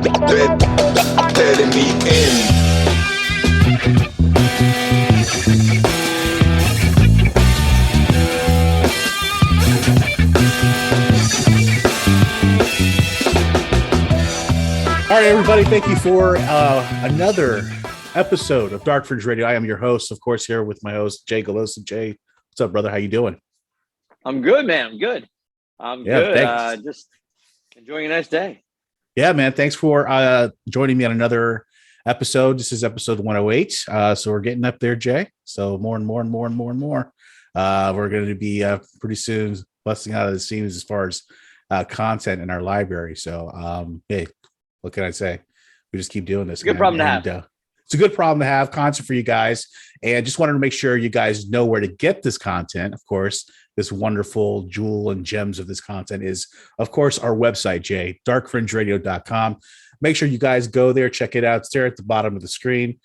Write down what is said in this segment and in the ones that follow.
Letting me in. All right, everybody, thank you for another episode of Dark Fringe Radio. I am your host, of course, here with my host, Jay Galosa. Jay, what's up, brother? How you doing? I'm good, man. I'm good. Good. Just enjoying a nice day. Yeah, man. Thanks for joining me on another episode. This is episode 108. So we're getting up there, Jay. So more and more. We're going to be pretty soon busting out of the seams as far as content in our library. So, hey, what can I say? We just keep doing this. Good problem to have. It's a good problem to have, content for you guys. And just wanted to make sure you guys know where to get this content. Of course, this wonderful jewel and gems of this content is, of course, our website, Jay, darkfringeradio.com. Make sure you guys go there, check it out. It's there at the bottom of the screen.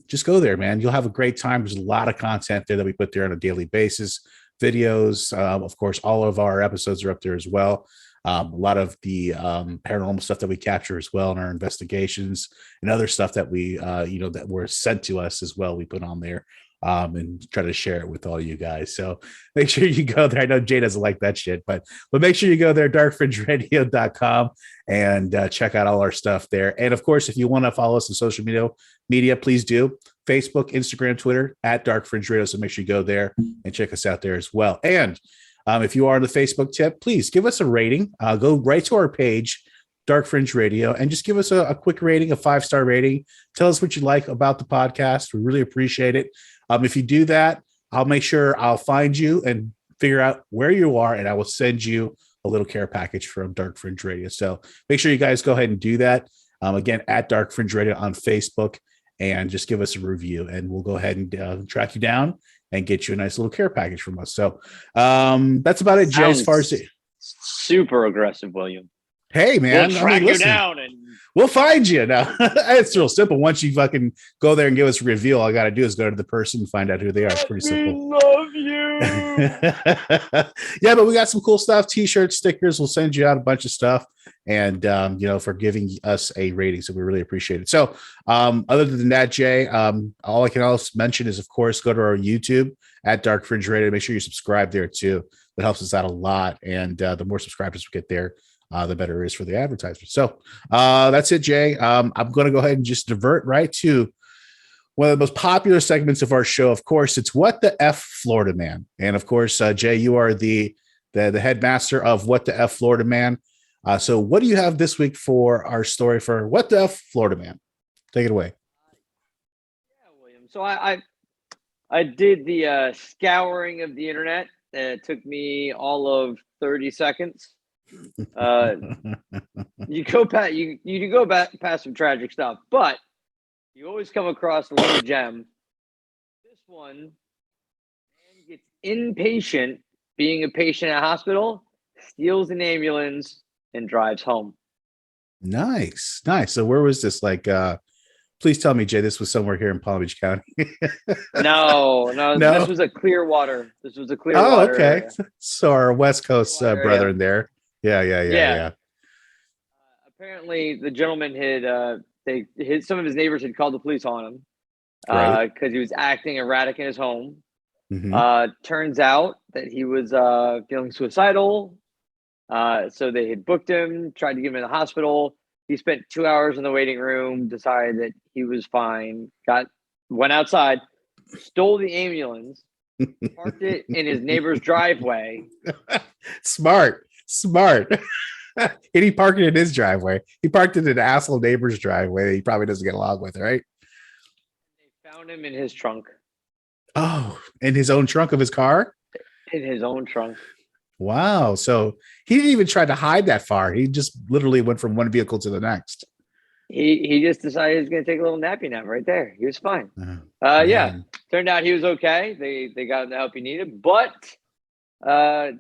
Just go there, man. You'll have a great time. There's a lot of content there that we put there on a daily basis. Videos, of course, all of our episodes are up there as well. A lot of the paranormal stuff that we capture as well in our investigations and other stuff that we, that were sent to us as well. We put on there and try to share it with all you guys. So make sure you go there. I know Jay doesn't like that shit, but make sure you go there, darkfringeradio.com, and check out all our stuff there. And of course, if you want to follow us on social media, please do. Facebook, Instagram, Twitter at Dark Fringe Radio. So make sure you go there and check us out there as well. And if you are on the Facebook tip, please give us a rating. Go right to our page, Dark Fringe Radio, and just give us a quick rating, a 5-star rating. Tell us what you like about the podcast. We really appreciate it. If you do that, I'll make sure I'll find you and figure out where you are, and I will send you a little care package from Dark Fringe Radio. So make sure you guys go ahead and do that. Again, at Dark Fringe Radio on Facebook, and just give us a review, and we'll go ahead and track you down and get you a nice little care package from us. So that's about it, Jay. As far as super aggressive, William. Hey, man, we'll track you down and we'll find you. Now it's real simple. Once you fucking go there and give us a review, all I got to do is go to the person and find out who they are. It's pretty simple. Love you. Yeah, but we got some cool stuff: t-shirts, stickers. We'll send you out a bunch of stuff, and for giving us a rating. So we really appreciate it. So other than that, Jay, all I can also mention is, of course, go to our YouTube at Dark Fringe Radio. Make sure you subscribe there too. That helps us out a lot, and the more subscribers we get there, the better it is for the advertisement. So that's it, Jay. I'm going to go ahead and just divert right to one of the most popular segments of our show. Of course, it's What the F Florida Man. And of course, Jay, you are the headmaster of What the F Florida Man. So what do you have this week for our story for What the F Florida Man? Take it away. Yeah, William. So I did the scouring of the internet. It took me all of 30 seconds. You go past some tragic stuff, but you always come across a little gem. This one, man gets inpatient, being a patient at a hospital, steals an ambulance, and drives home. Nice. So where was this? Please tell me, Jay, this was somewhere here in Palm Beach County. No. This was a Clearwater. Oh, okay. Area. So our West Coast brethren there. Yeah. Apparently, the gentleman had some of his neighbors had called the police on him because he was acting erratic in his home. Mm-hmm. Turns out that he was feeling suicidal. So they had booked him, tried to get him in the hospital. He spent 2 hours in the waiting room, decided that he was fine, went outside, stole the ambulance, parked it in his neighbor's driveway. Smart. And he parked it in his driveway. He parked it in an asshole neighbor's driveway that he probably doesn't get along with, right? They found him in his trunk. Oh, in his own trunk of his car? In his own trunk. Wow. So he didn't even try to hide that far. He just literally went from one vehicle to the next. He just decided he was going to take a little nappy nap right there. He was fine. Yeah. Turned out he was okay. They got him the help he needed, but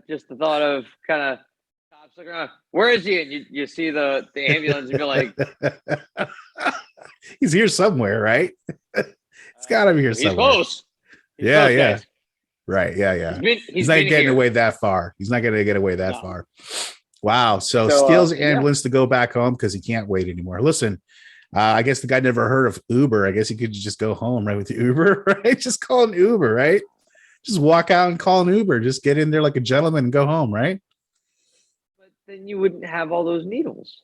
just the thought of kind of cops looking around, where is he? And you see the ambulance and you're like, he's here somewhere, right? It's got to be here somewhere. He's close. Yeah. Guys. Right. Yeah. He's not getting away that far. He's not going to get away that far. Wow. So steals the ambulance to go back home because he can't wait anymore. Listen, I guess the guy never heard of Uber. I guess he could just go home right with the Uber, right? Just call an Uber, right? Just walk out and call an Uber. Just get in there like a gentleman and go home, right? But then you wouldn't have all those needles.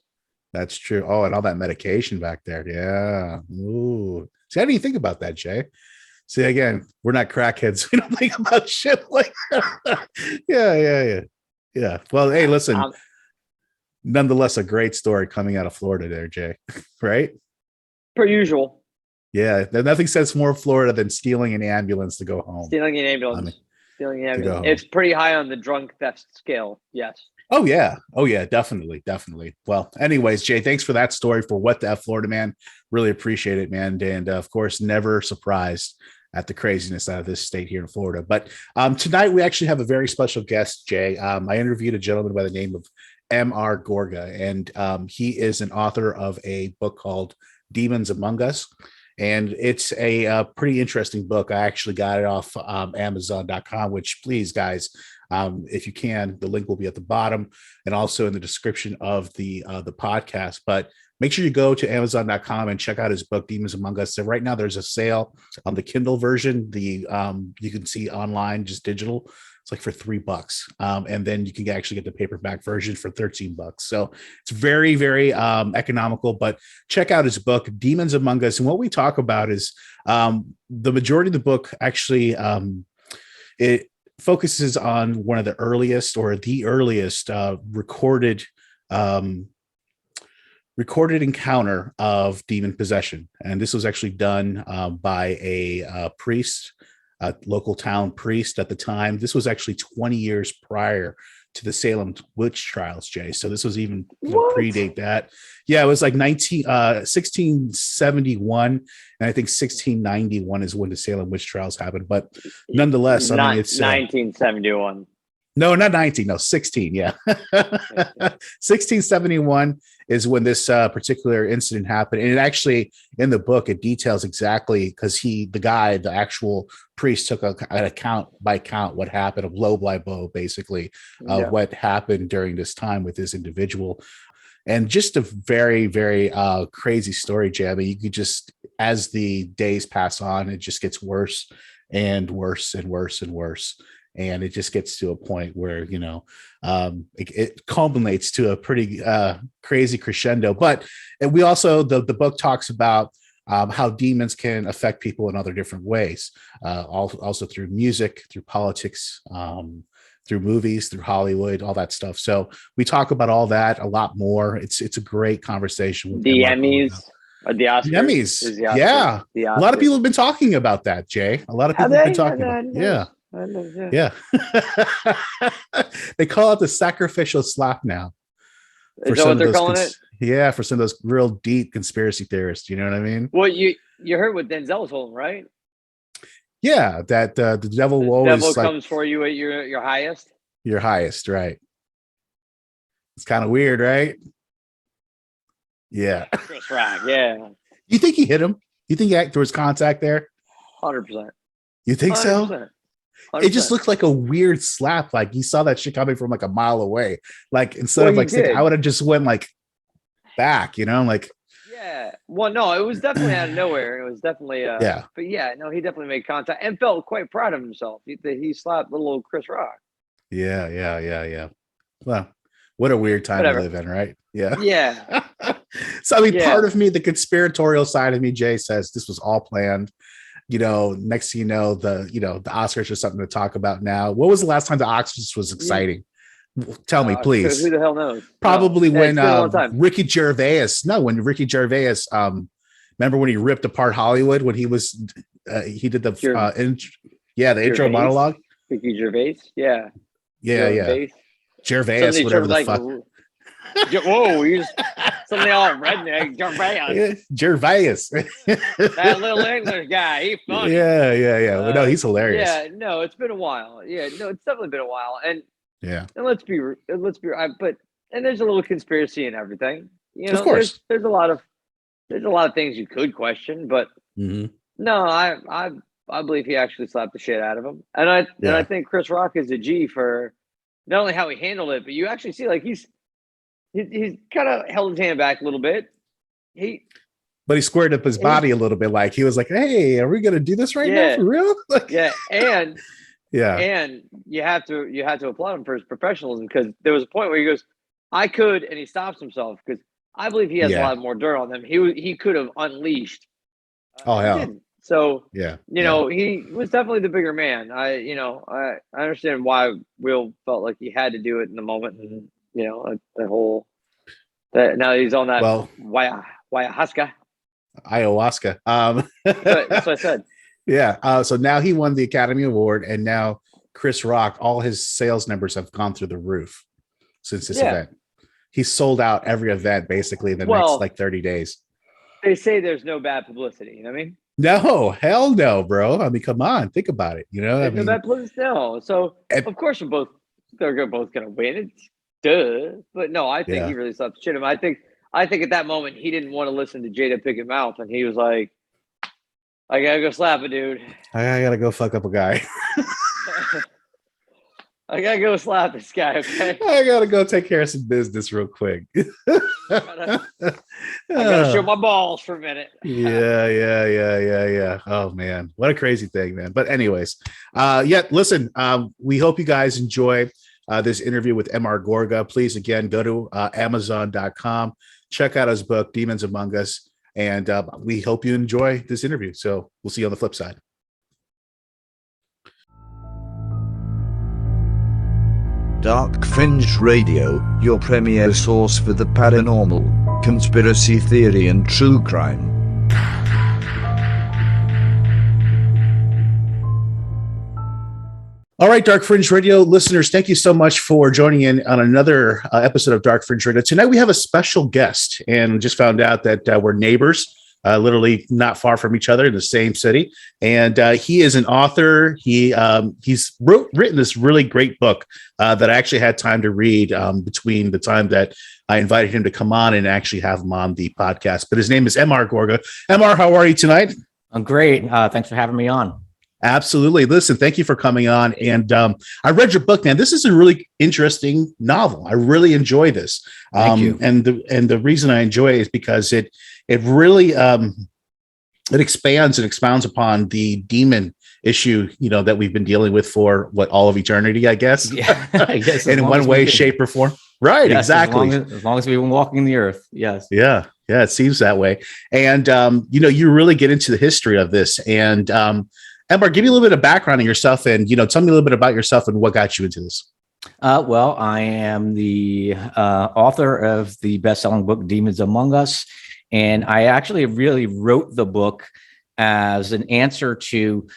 That's true. Oh, and all that medication back there. Yeah. Ooh. See, how do you think about that, Jay? See, again, we're not crackheads. We don't think about shit like that. Yeah. Well, hey, listen. Nonetheless, a great story coming out of Florida there, Jay. Right? Per usual. Yeah. Nothing says more Florida than stealing an ambulance to go home. Stealing an ambulance. It's pretty high on the drunk theft scale. Yes. Oh yeah, definitely. Well, anyways, Jay, thanks for that story for What the F Florida, man. Really appreciate it, man. And of course, never surprised at the craziness out of this state here in Florida. But tonight we actually have a very special guest, Jay. I interviewed a gentleman by the name of MR Gorga, and he is an author of a book called Demons Among Us. And it's a pretty interesting book. I actually got it off Amazon.com, which please, guys, if you can, the link will be at the bottom and also in the description of the podcast. But make sure you go to Amazon.com and check out his book, Demons Among Us. So right now there's a sale on the Kindle version. You can see online, just digital. It's like for $3. And then you can actually get the paperback version for $13. So it's very, very economical, but check out his book, Demons Among Us. And what we talk about is the majority of the book actually, it focuses on one of the earliest or the earliest recorded encounter of demon possession. And this was actually done by a priest, a local town priest at the time. This was actually 20 years prior to the Salem witch trials, Jay. So this was even predate that. Yeah, it was like 1671, and I think 1691 is when the Salem witch trials happened. But nonetheless, I mean, it's 1971. No, not 19. No, 16. Yeah. 1671 is when this particular incident happened. And it actually, in the book, it details exactly because the actual priest took an account by count what happened, a blow by blow, basically, of what happened during this time with this individual. And just a very, very crazy story, Jay. I mean, you could just, as the days pass on, it just gets worse and worse and worse and worse. And it just gets to a point where, it culminates to a pretty crazy crescendo. But we also, the book talks about how demons can affect people in other different ways, also through music, through politics, through movies, through Hollywood, all that stuff. So we talk about all that, a lot more. It's a great conversation. With the Emmys. Or the Oscars. The Emmys. Yeah. The Oscars. A lot of people have been talking about that, Jay. A lot of people have been talking about it. Yeah. Yeah. They call it the sacrificial slap now. Is that what they're calling it? Yeah, for some of those real deep conspiracy theorists. You know what I mean? Well, you heard what Denzel told him, right? Yeah, that the devil will always comes for you at your highest. Your highest, right? It's kind of weird, right? Yeah. Chris Rock, yeah. You think he hit him? You think there was contact there? 100%. You think 100%. So? 100%. It just looked like a weird slap. Like you saw that shit coming from like a mile away. Like instead of like, I would have just went like back, like. Yeah. Well, no, it was definitely out of nowhere. It was definitely, yeah. But yeah, no, he definitely made contact and felt quite proud of himself. He slapped little old Chris Rock. Yeah. Well, what a weird time to live in, right? Yeah. Yeah. So, I mean, part of me, the conspiratorial side of me, Jay, says this was all planned. Next thing you know, the Oscars are something to talk about now. What was the last time the Oscars was exciting? Tell me, please. Who the hell knows? Probably when Ricky Gervais. No, when Ricky Gervais. Remember when he ripped apart Hollywood when he was he did the the intro monologue. Ricky Gervais. Yeah. Gervais, whatever the fuck. Whoa, you just something all redneck. Gervais. That little English guy, he's funny. Yeah. Well, no, he's hilarious. Yeah, no, it's been a while. Yeah, no, it's definitely been a while. And let's be but there's a little conspiracy in everything. Of course, there's a lot of things you could question, but no, I believe he actually slapped the shit out of him, and I think Chris Rock is a G for not only how he handled it, but you actually see like he's he's kind of held his hand back a little bit. But he squared up his body a little bit, like he was like, "Hey, are we gonna do this right now for real?" Like, and you have to applaud him for his professionalism, because there was a point where he goes, "I could," and he stops himself because I believe he has a lot more dirt on them. He could have unleashed. Oh hell! So he was definitely the bigger man. I understand why Will felt like he had to do it in the moment, and the whole that now he's on that ayahuasca. That's what I said. Yeah. So now he won the Academy Award, and now Chris Rock, all his sales numbers have gone through the roof since this event. He's sold out every event basically in the next like 30 days. They say there's no bad publicity. You know what I mean? No, hell no, bro. I mean, come on, think about it. No bad publicity. No. So of course they're both gonna win. It's duh. But no, I think he really slapped shit him. I think at that moment he didn't want to listen to Jada pick him out, and he was like, "I gotta go slap a dude. I gotta go fuck up a guy. I gotta go slap this guy. Okay, I gotta go take care of some business real quick. I gotta show my balls for a minute." Yeah. Oh man, what a crazy thing, man. But anyways, listen, we hope you guys enjoy this interview with MR Gorga. Please, again, go to Amazon.com, check out his book, Demons Among Us, and we hope you enjoy this interview. So we'll see you on the flip side. Dark Fringe Radio, your premier source for the paranormal, conspiracy theory and true crime. All right, Dark Fringe Radio listeners, thank you so much for joining in on another episode of Dark Fringe Radio. Tonight we have a special guest, and just found out that we're neighbors, literally not far from each other in the same city. And he is an author. He's written this really great book that I actually had time to read between the time that I invited him to come on and actually have him on the podcast. But his name is MR Gorga. MR, how are you tonight? I'm great. Thanks for having me on. Absolutely. Listen, thank you for coming on. And I read your book, man. This is a really interesting novel. I really enjoy this. Thank you. And the reason I enjoy it is because it really it expands and expounds upon the demon issue, that we've been dealing with for all of eternity, I guess. Yeah, I guess in one way, shape, or form. Right. Yes, exactly. As long as we've been walking the earth. Yes. Yeah. It seems that way. And you really get into the history of this. And Ember, give me a little bit of background on yourself, and tell me a little bit about yourself and what got you into this. Well, I am the author of the best-selling book Demons Among Us, and I actually really wrote the book as an answer to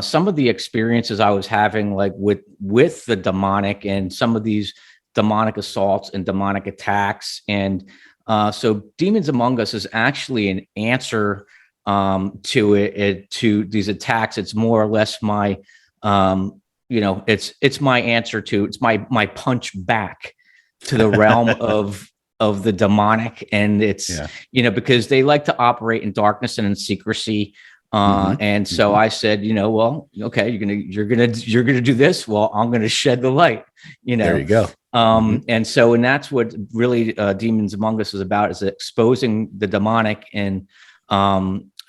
some of the experiences I was having, like with the demonic and some of these demonic assaults and demonic attacks. And so Demons Among Us is actually an answer to these attacks. It's more or less my it's my answer to, it's my punch back to the realm of the demonic. And it's because they like to operate in darkness and in secrecy. And so I said, well, okay, you're gonna do this. Well, I'm gonna shed the light. There you go. And that's what really Demons Among Us is about, is exposing the demonic. And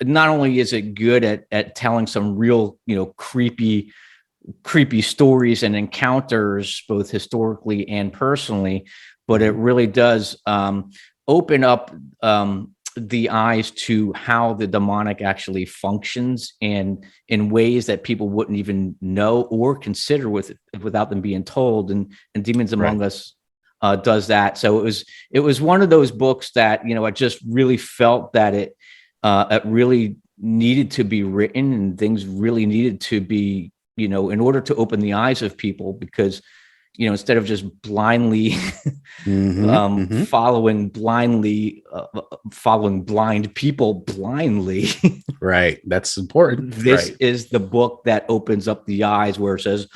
not only is it good at telling some real, creepy stories and encounters, both historically and personally, but it really does open up the eyes to how the demonic actually functions, and in ways that people wouldn't even know or consider without them being told. And Demons Among Us does that. So it was one of those books that, I just really felt that it really needed to be written, and things really needed to be, in order to open the eyes of people, because, instead of just blindly following blind people blindly. Right. That's important. This is the book that opens up the eyes, where it says,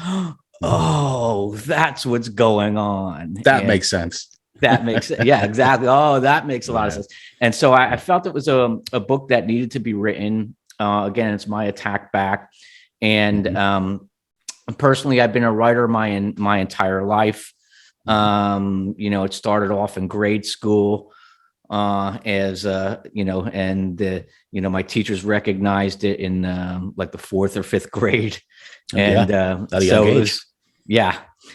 oh, that's what's going on. That makes sense. That makes yeah, exactly. Oh, that makes a lot of sense. And so I felt it was a book that needed to be written. Again, it's my attack back. And personally, I've been a writer my entire life. It started off in grade school as my teachers recognized it in like the 4th or 5th grade. And so it was,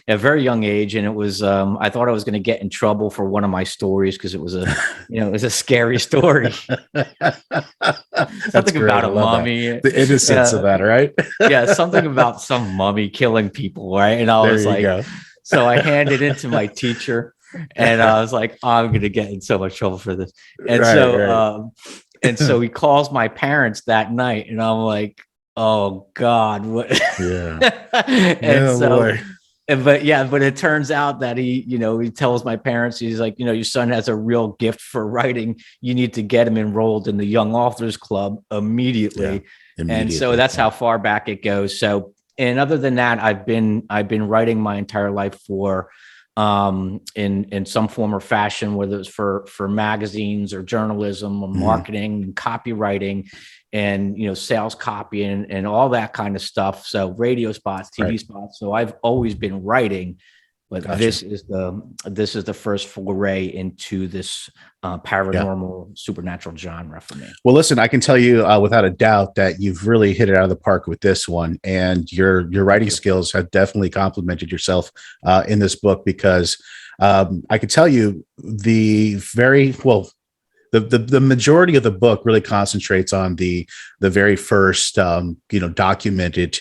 a very young age. And it was, I thought I was going to get in trouble for one of my stories because it was a scary story. Something about a mummy. The innocence of that, right? Something about some mummy killing people, right? And I was like, so I handed it to my teacher, and I was like, I'm going to get in so much trouble for this. And and so he calls my parents that night, and I'm like, oh God, what? But it turns out that he tells my parents, he's like, your son has a real gift for writing. You need to get him enrolled in the Young Authors Club immediately. And so that's how far back it goes. So, and other than that, I've been writing my entire life for, in some form or fashion, whether it's for magazines or journalism or marketing and copywriting and, sales copy and all that kind of stuff. So radio spots, TV spots. So I've always been writing, but this is the first foray into this paranormal supernatural genre for me. Well, listen, I can tell you without a doubt that you've really hit it out of the park with this one, and your writing skills have definitely complimented yourself in this book, because I can tell you the majority of the book really concentrates on the very first documented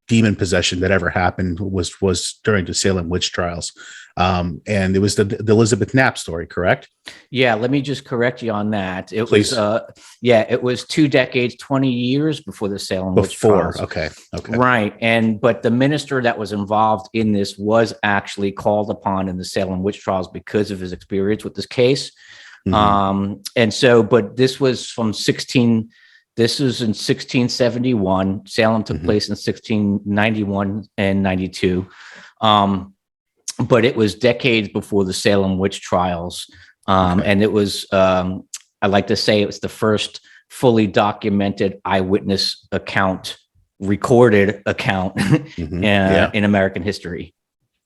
demon possession that ever happened was during the Salem witch trials. And it was the Elizabeth Knapp story, correct? Yeah. Let me just correct you on that. It was 2 decades, 20 years before the Salem witch trials. Okay. Right. But the minister that was involved in this was actually called upon in the Salem witch trials because of his experience with this case. But this was this was in 1671. Salem took place in 1691 and 92. But it was decades before the Salem witch trials. And it was, I like to say it was the first fully documented eyewitness account, recorded account in American history.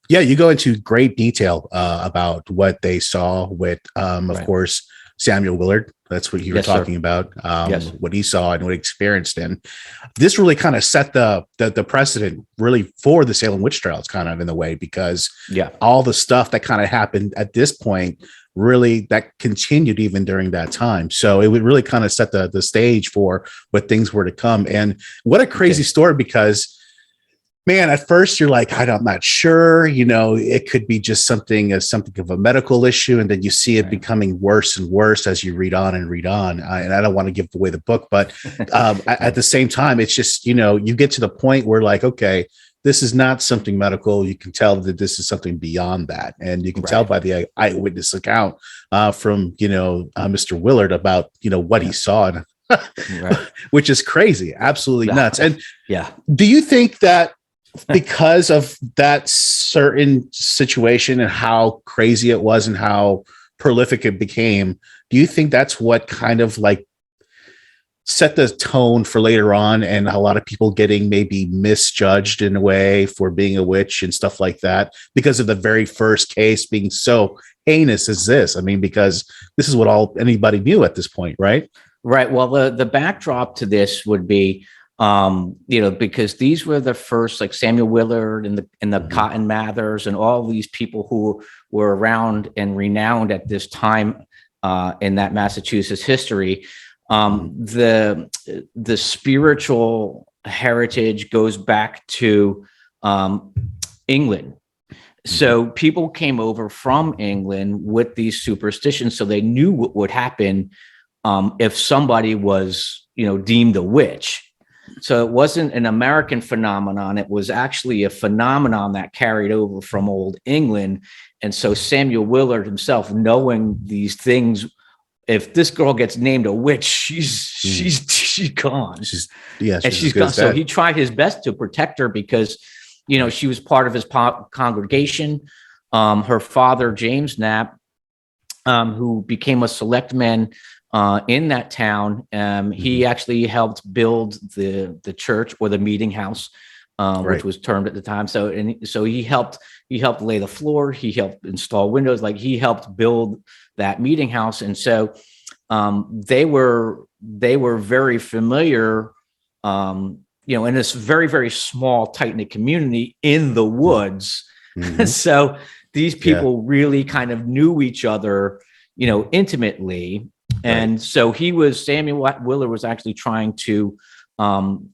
Yeah, you go into great detail about what they saw with, of course, Samuel Willard. That's what you were talking about, what he saw and what he experienced. And this really kind of set the precedent really for the Salem witch trials, kind of in the way, because all the stuff that kind of happened at this point really that continued even during that time. So it would really kind of set the stage for what things were to come. And what a crazy story, because man, at first you're like, I'm not sure, it could be just something of a medical issue. And then you see it becoming worse and worse as you read on. And I don't want to give away the book, but at the same time, it's just, you get to the point where like, okay, this is not something medical. You can tell that this is something beyond that. And you can tell by the eyewitness account from, Mr. Willard about, what he saw, which is crazy, absolutely nuts. And do you think that because of that certain situation and how crazy it was and how prolific it became, do you think that's what kind of like set the tone for later on, and a lot of people getting maybe misjudged in a way for being a witch and stuff like that because of the very first case being so heinous as this? I mean, because this is what anybody knew at this point, right? Right. Well, the backdrop to this would be, because these were the first, like Samuel Willard and the Cotton Mathers and all these people who were around and renowned at this time in that Massachusetts history. The spiritual heritage goes back to England. So people came over from England with these superstitions, so they knew what would happen if somebody was, deemed a witch. So it wasn't an American phenomenon. It was actually a phenomenon that carried over from old England. And so Samuel Willard himself, knowing these things, if this girl gets named a witch, she's gone. She's gone. So he tried his best to protect her because, she was part of his congregation. Her father, James Knapp, who became a selectman in that town, he actually helped build the church or the meeting house which was termed at the time. So he helped lay the floor. He helped install windows. Like he helped build that meeting house. And so they were very familiar, in this very, very small, tight-knit community in the woods. Mm-hmm. So these people really kind of knew each other, intimately. And so Samuel Willard was actually trying to rule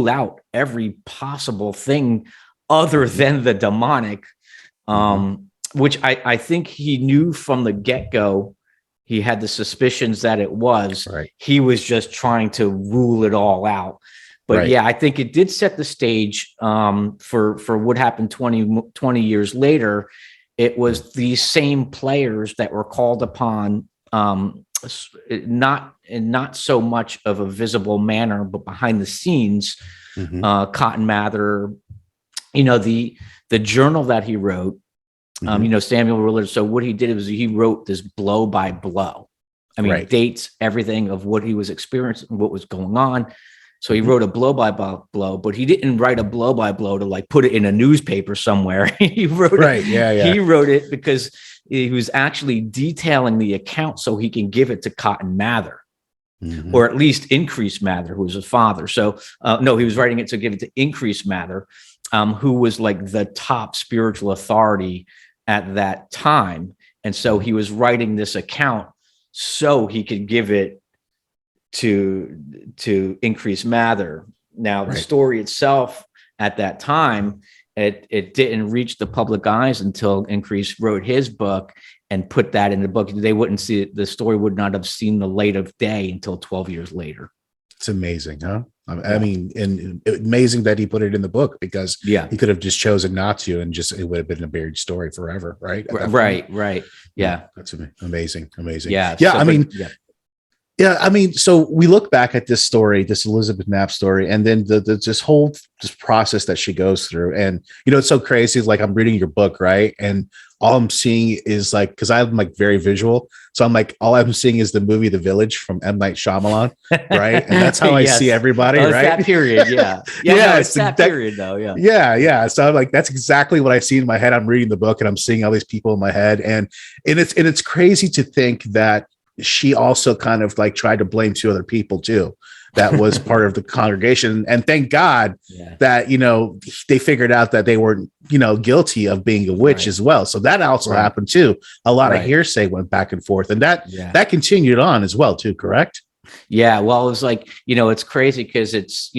out every possible thing other than the demonic, which I think he knew from the get-go. He had the suspicions that it was. Right. He was just trying to rule it all out. But yeah, I think it did set the stage for what happened 20 years later. It was these same players that were called upon, not so much of a visible manner, but behind the scenes. Cotton Mather, the journal that he wrote. Samuel Willard. So what he did was he wrote this blow by blow. Dates everything of what he was experiencing, what was going on. So he wrote a blow by blow, but he didn't write a blow by blow to like put it in a newspaper somewhere. He wrote it. Yeah. He wrote it because he was actually detailing the account so he can give it to Cotton Mather, or at least Increase Mather, who was his father. So no, he was writing it to give it to Increase Mather, who was like the top spiritual authority at that time. And so he was writing this account so he could give it to Increase Mather. Now, the story itself at that time, it didn't reach the public eyes until Increase wrote his book and put that in the book. They wouldn't see it. The story would not have seen the light of day until 12 years later. It's amazing, huh? I mean, and amazing that he put it in the book, because he could have just chosen not to, and it would have been a buried story forever, right? Right. Yeah. That's amazing. Yeah. I mean, so we look back at this story, this Elizabeth Knapp story, and then this whole process that she goes through. And, it's so crazy. Like, I'm reading your book, right? And all I'm seeing is like, because I'm like very visual. So I'm like, all I'm seeing is the movie The Village from M. Night Shyamalan, right? And that's how I see everybody, right? That period, yeah. It's that period, though, yeah. So I'm like, that's exactly what I see in my head. I'm reading the book and I'm seeing all these people in my head. And it's crazy to think that she also kind of like tried to blame two other people too. That was part of the congregation. And thank God that, they figured out that they weren't, guilty of being a witch as well. So that also happened too. A lot of hearsay went back and forth, and that continued on as well too. Correct. Yeah. Well, it was like, it's crazy because it's,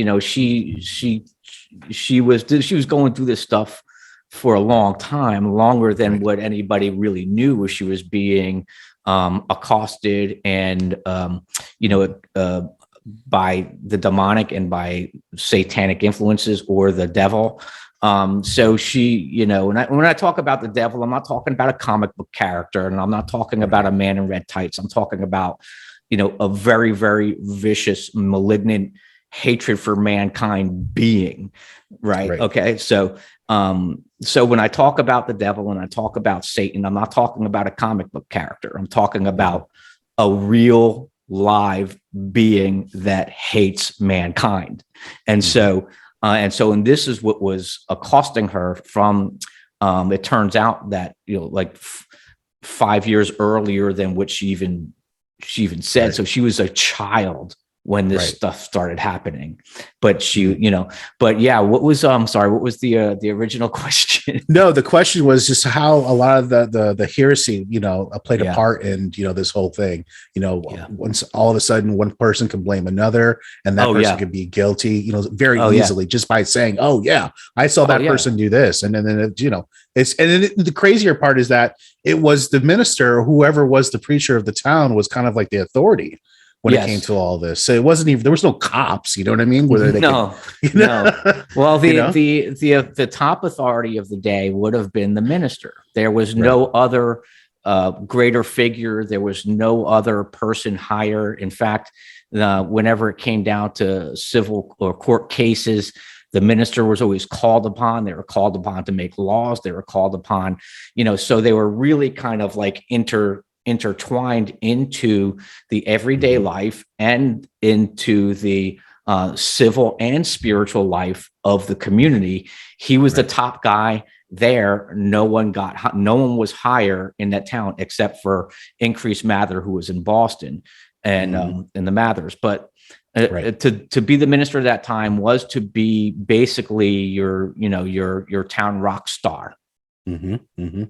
she was going through this stuff for a long time, longer than what anybody really knew, where she was being accosted and, by the demonic and by satanic influences or the devil. So she, when I talk about the devil, I'm not talking about a comic book character, and I'm not talking about a man in red tights. I'm talking about, a very, very vicious, malignant hatred for mankind being, right? Okay. So when I talk about the devil and I talk about Satan, I'm not talking about a comic book character. I'm talking about a real live being that hates mankind. And so this is what was accosting her from, it turns out that, 5 years earlier than what she even said. Right. So she was a child when this stuff started happening, but what was, what was the original question? No, the question was just how a lot of the heresy, played a part in, this whole thing, once all of a sudden one person can blame another, and that person can be guilty, very easily just by saying, oh yeah, I saw that person do this. And then, the crazier part is that it was the minister, or whoever was the preacher of the town, was kind of like the authority when it came to all this. So it wasn't even, there was no cops, you know what I mean? Whether they no. Well, the top authority of the day would have been the minister. There was no other greater figure. There was no other person higher. In fact, whenever it came down to civil or court cases, the minister was always called upon. They were called upon to make laws. They were called upon, so they were really kind of like intertwined into the everyday life and into the civil and spiritual life of the community. He was the top guy there. No one was higher in that town except for Increase Mather, who was in Boston, and in the Mathers. But to be the minister at that time was to be basically your town rock star.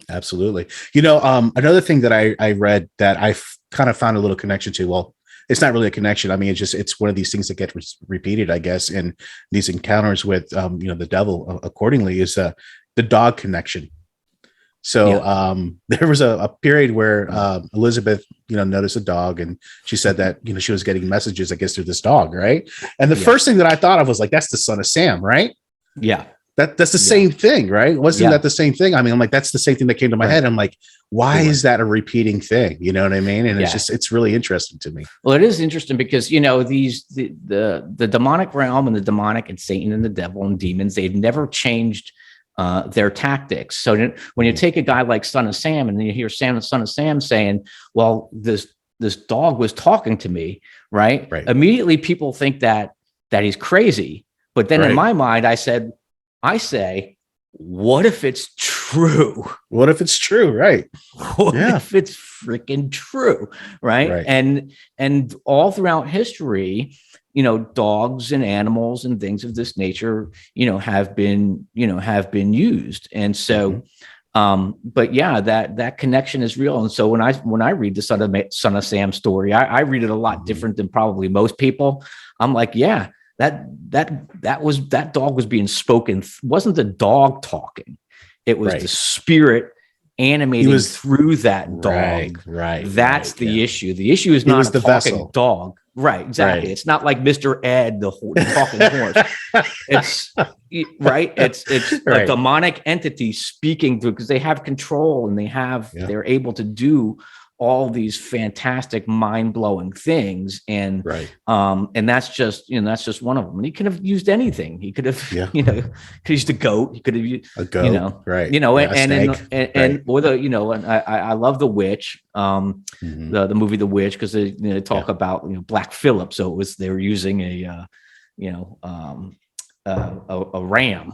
Absolutely. Another thing that I read that I kind of found a little connection to, well, it's not really a connection. I mean, it's one of these things that get repeated, I guess, in these encounters with, the devil accordingly, is the dog connection. So there was a period where Elizabeth, noticed a dog, and she said that, she was getting messages, I guess, through this dog. Right. And the first thing that I thought of was like, that's the son of Sam. Right. Yeah. That's the same thing, right? Wasn't that the same thing? I mean, I'm like, that's the same thing that came to my head. I'm like, why is that a repeating thing? You know what I mean? And it's really interesting to me. Well, it is interesting because, the demonic realm and the demonic and Satan and the devil and demons, they've never changed their tactics. So when you take a guy like Son of Sam and then you hear Son of Sam saying, well, this dog was talking to me, right? Immediately people think that he's crazy. But then in my mind, I say, what if it's true? What if it's true? Right. What if it's freaking true? Right. And all throughout history, dogs and animals and things of this nature, have been used. And so, but that connection is real. And so when I read the Son of Sam story, I read it a lot different than probably most people. I'm like, that dog was being spoken. Wasn't the dog talking? It was the spirit animating through that dog. Right. That's the issue. The issue is not a talking vessel. Dog. Right. Exactly. It's not like Mr. Ed, the talking horse. It's It's a demonic entity speaking through, because they have control and they're able to do all these fantastic, mind-blowing things, and that's just one of them. And he could have used anything. He could have, could used a goat. He could have used a goat, and I love The Witch, the movie The Witch, because they talk about Black Phillip, so they were using a ram,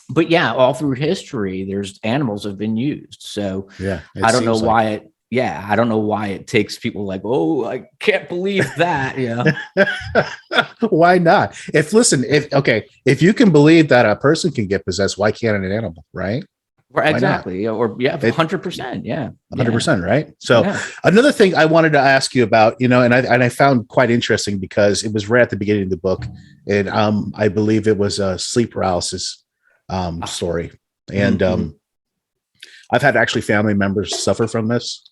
But all through history, there's animals have been used. So I don't know why I don't know why it takes people like, oh, I can't believe that. Why not? If you can believe that a person can get possessed, why can't an animal? Right. Right. Exactly. Or 100%. 100%. Right. So another thing I wanted to ask you about, and I found quite interesting, because it was right at the beginning of the book, and I believe it was a sleep paralysis story, and I've had actually family members suffer from this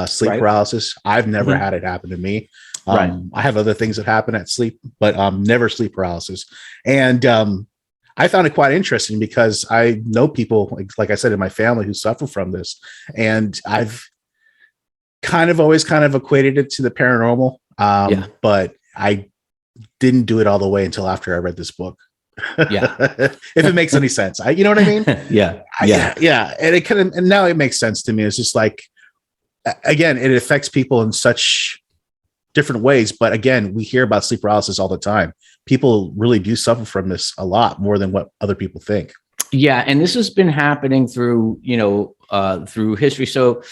sleep paralysis. I've never had it happen to me. I have other things that happen at sleep, but never sleep paralysis. And I found it quite interesting, because I know people, like I said, in my family who suffer from this, and I've always equated it to the paranormal, but I didn't do it all the way until after I read this book. If it makes any sense, you know what I mean? And it and now it makes sense to me. It's just like, again, it affects people in such different ways, but again, we hear about sleep paralysis all the time. People really do suffer from this a lot more than what other people think. And this has been happening through through history. So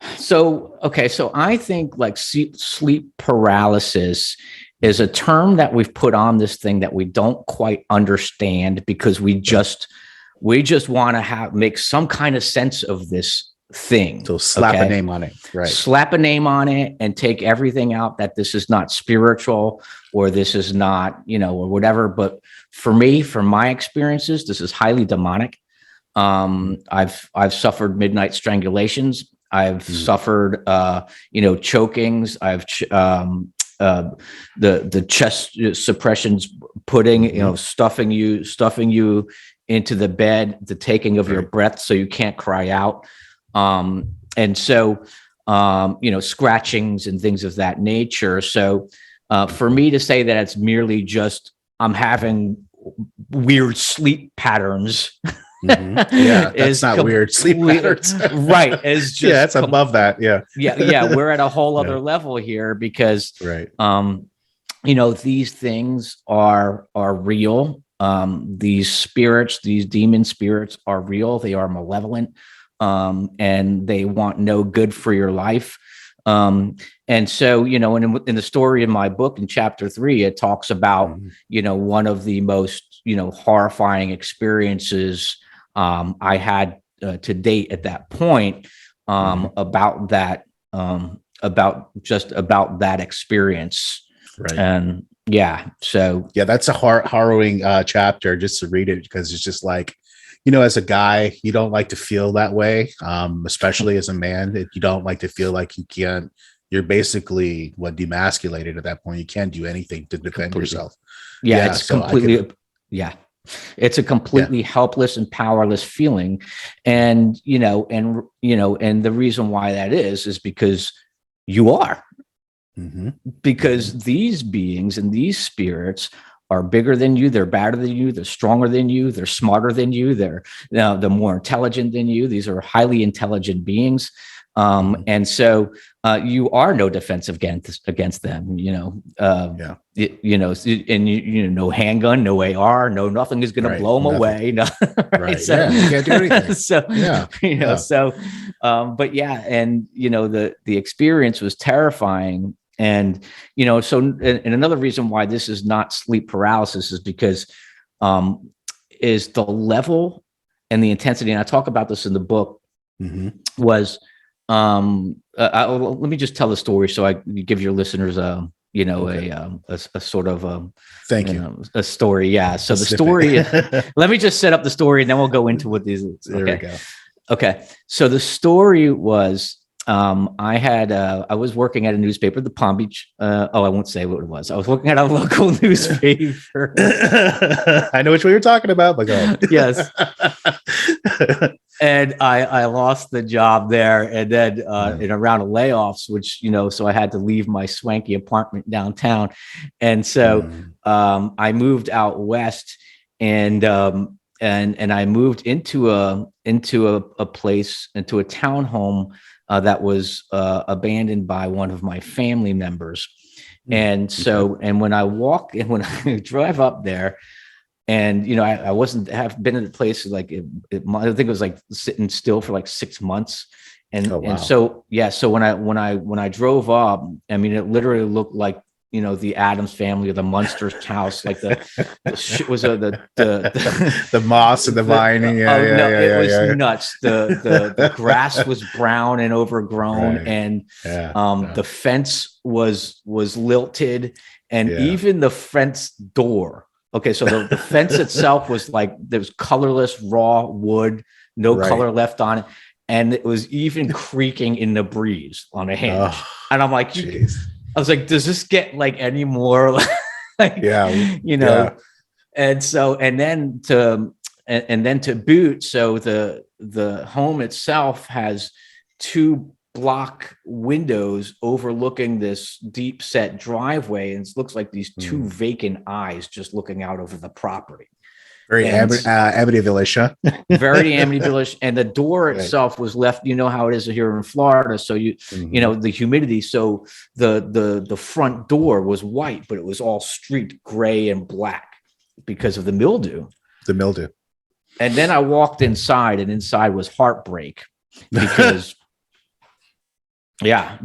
I think like sleep paralysis is a term that we've put on this thing that we don't quite understand, because we just want to make some kind of sense of this thing. So slap a name on it, right? Slap a name on it and take everything out, that this is not spiritual, or this is not, or whatever. But for me, from my experiences, this is highly demonic. I've suffered midnight strangulations. I've suffered, chokings. I've the chest suppressions, putting, stuffing you into the bed, the taking of your breath so you can't cry out. And so, scratchings and things of that nature. So, for me to say that it's merely just, I'm having weird sleep patterns. That's not weird sleep patterns. Right. It's just, it's above that. Yeah. We're at a whole other level here, because, these things are real. These spirits, these demon spirits are real. They are malevolent, and they want no good for your life. And so, in the story in my book in chapter 3, it talks about, one of the most, horrifying experiences I had to date at that point, about that experience. Right. And so that's a harrowing chapter just to read it, because it's just like, as a guy, you don't like to feel that way, especially as a man. You don't like to feel like you're basically demasculated at that point. You can't do anything to defend yourself. It's it's a completely helpless and powerless feeling. And the reason why that is because you are. Because these beings and these spirits are bigger than you, they're badder than you, they're stronger than you, they're smarter than you, they're more intelligent than you. These are highly intelligent beings. And so you are no defense against them, and no handgun, no AR, no, nothing is going to blow them away. No, right. So, you can't do anything. The experience was terrifying. And, and another reason why this is not sleep paralysis is because, is the level and the intensity. And I talk about this in the book was, let me just tell the story so I give your listeners a sort of thank you a story. Yeah. So the story let me just set up the story and then we'll go into what these. There we go. Okay. So the story was, I was working at a newspaper, the Palm Beach. I won't say what it was. I was working at a local newspaper. I know which one you're talking about, but go ahead. Yes. And I lost the job there. And then in a round of layoffs, which, so I had to leave my swanky apartment downtown. And so I moved out west and I moved into a place, into a townhome that was abandoned by one of my family members. And so, and when I drive up there, and I have been in a place like I think it was like sitting still for like 6 months, and so when I drove up, I mean, it literally looked like the Addams Family or the Munsters house, like the moss and the vining. It was nuts. The grass was brown and overgrown, right. And the fence was lilted, and even the fence door. Okay, so the fence itself was like, there was colorless raw wood, no color left on it, and it was even creaking in the breeze on a hinge. And I'm like, I was like, does this get like any more like, And so, and then to boot, so the home itself has 2 block windows overlooking this deep set driveway, and it looks like these 2 vacant eyes just looking out over the property. Very Amityville-ish, huh? Very Amityville-ish. And the door itself was left, you know how it is here in Florida. So the humidity. So the front door was white, but it was all streaked gray and black because of the mildew. And then I walked inside, and inside was heartbreak because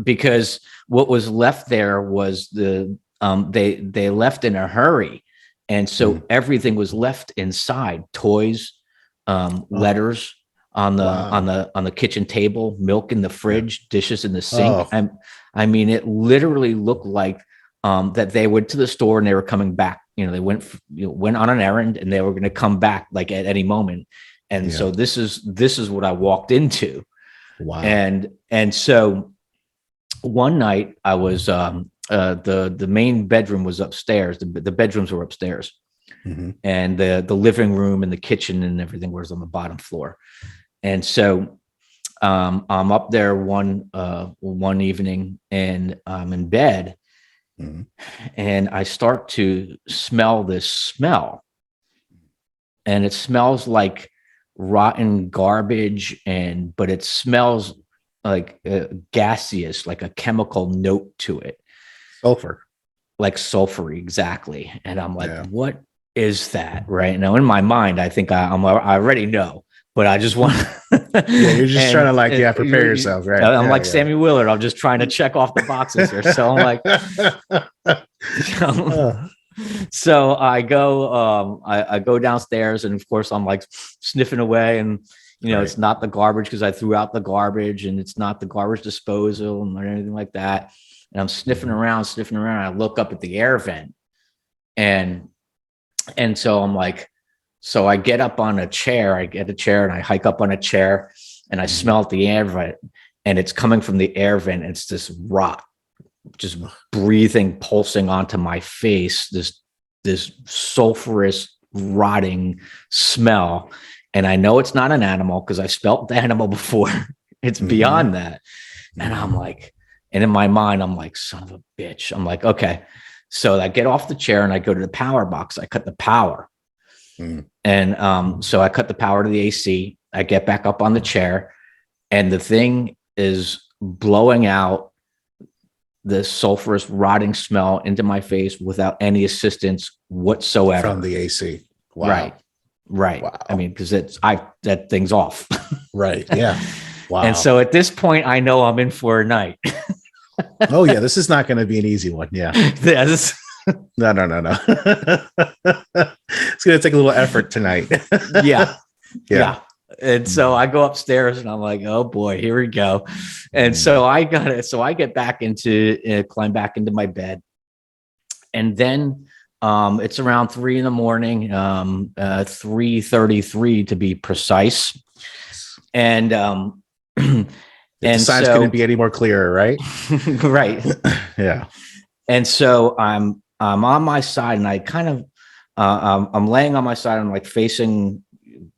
because what was left there was they left in a hurry. And so everything was left inside: toys, letters on the kitchen table, milk in the fridge, dishes in the sink. I mean, it literally looked like that they went to the store and they were coming back. They went on an errand and they were going to come back like at any moment. And so this is what I walked into. Wow. And so one night I was the main bedroom was upstairs. The bedrooms were upstairs, and the living room and the kitchen and everything was on the bottom floor. And so I'm up there one evening, and I'm in bed, and I start to smell this smell, and it smells like rotten garbage, but it smells like gaseous, like a chemical note to it. Sulfur. like sulfury, exactly. And I'm like, what is that? Right now in my mind, I think I already know, but I just want. You're just trying to prepare yourself, right? I'm like Sammy Willard. I'm just trying to check off the boxes here. So I'm like, so I go, I go downstairs, and of course I'm like sniffing away, and it's not the garbage because I threw out the garbage, and it's not the garbage disposal or anything like that. And I'm sniffing around. I look up at the air vent, and so I'm like, so I get up on a chair. I get a chair and I hike up on a chair, and I smell at the air vent, and it's coming from the air vent. It's this rot, just breathing, pulsing onto my face. This sulfurous, rotting smell, and I know it's not an animal because I smelled the animal before. It's beyond that, and I'm like. And in my mind, I'm like, son of a bitch. I'm like, okay. So I get off the chair and I go to the power box. I cut the power. And so I cut the power to the AC. I get back up on the chair, and the thing is blowing out the sulfurous, rotting smell into my face without any assistance whatsoever. From the AC. Wow. Right. Wow. I mean, because that thing's off. Right. Yeah. Wow. And so at this point, I know I'm in for a night. Oh yeah, this is not going to be an easy one. Yeah. No. It's going to take a little effort tonight. Yeah. And so I go upstairs, and I'm like, oh boy, here we go. And so I get back climb back into my bed, and then it's around 3 a.m, 3:33 to be precise. And the signs couldn't be any more clearer, right? Right. Yeah. And so I'm on my side, and I kind of I'm laying on my side. I'm like facing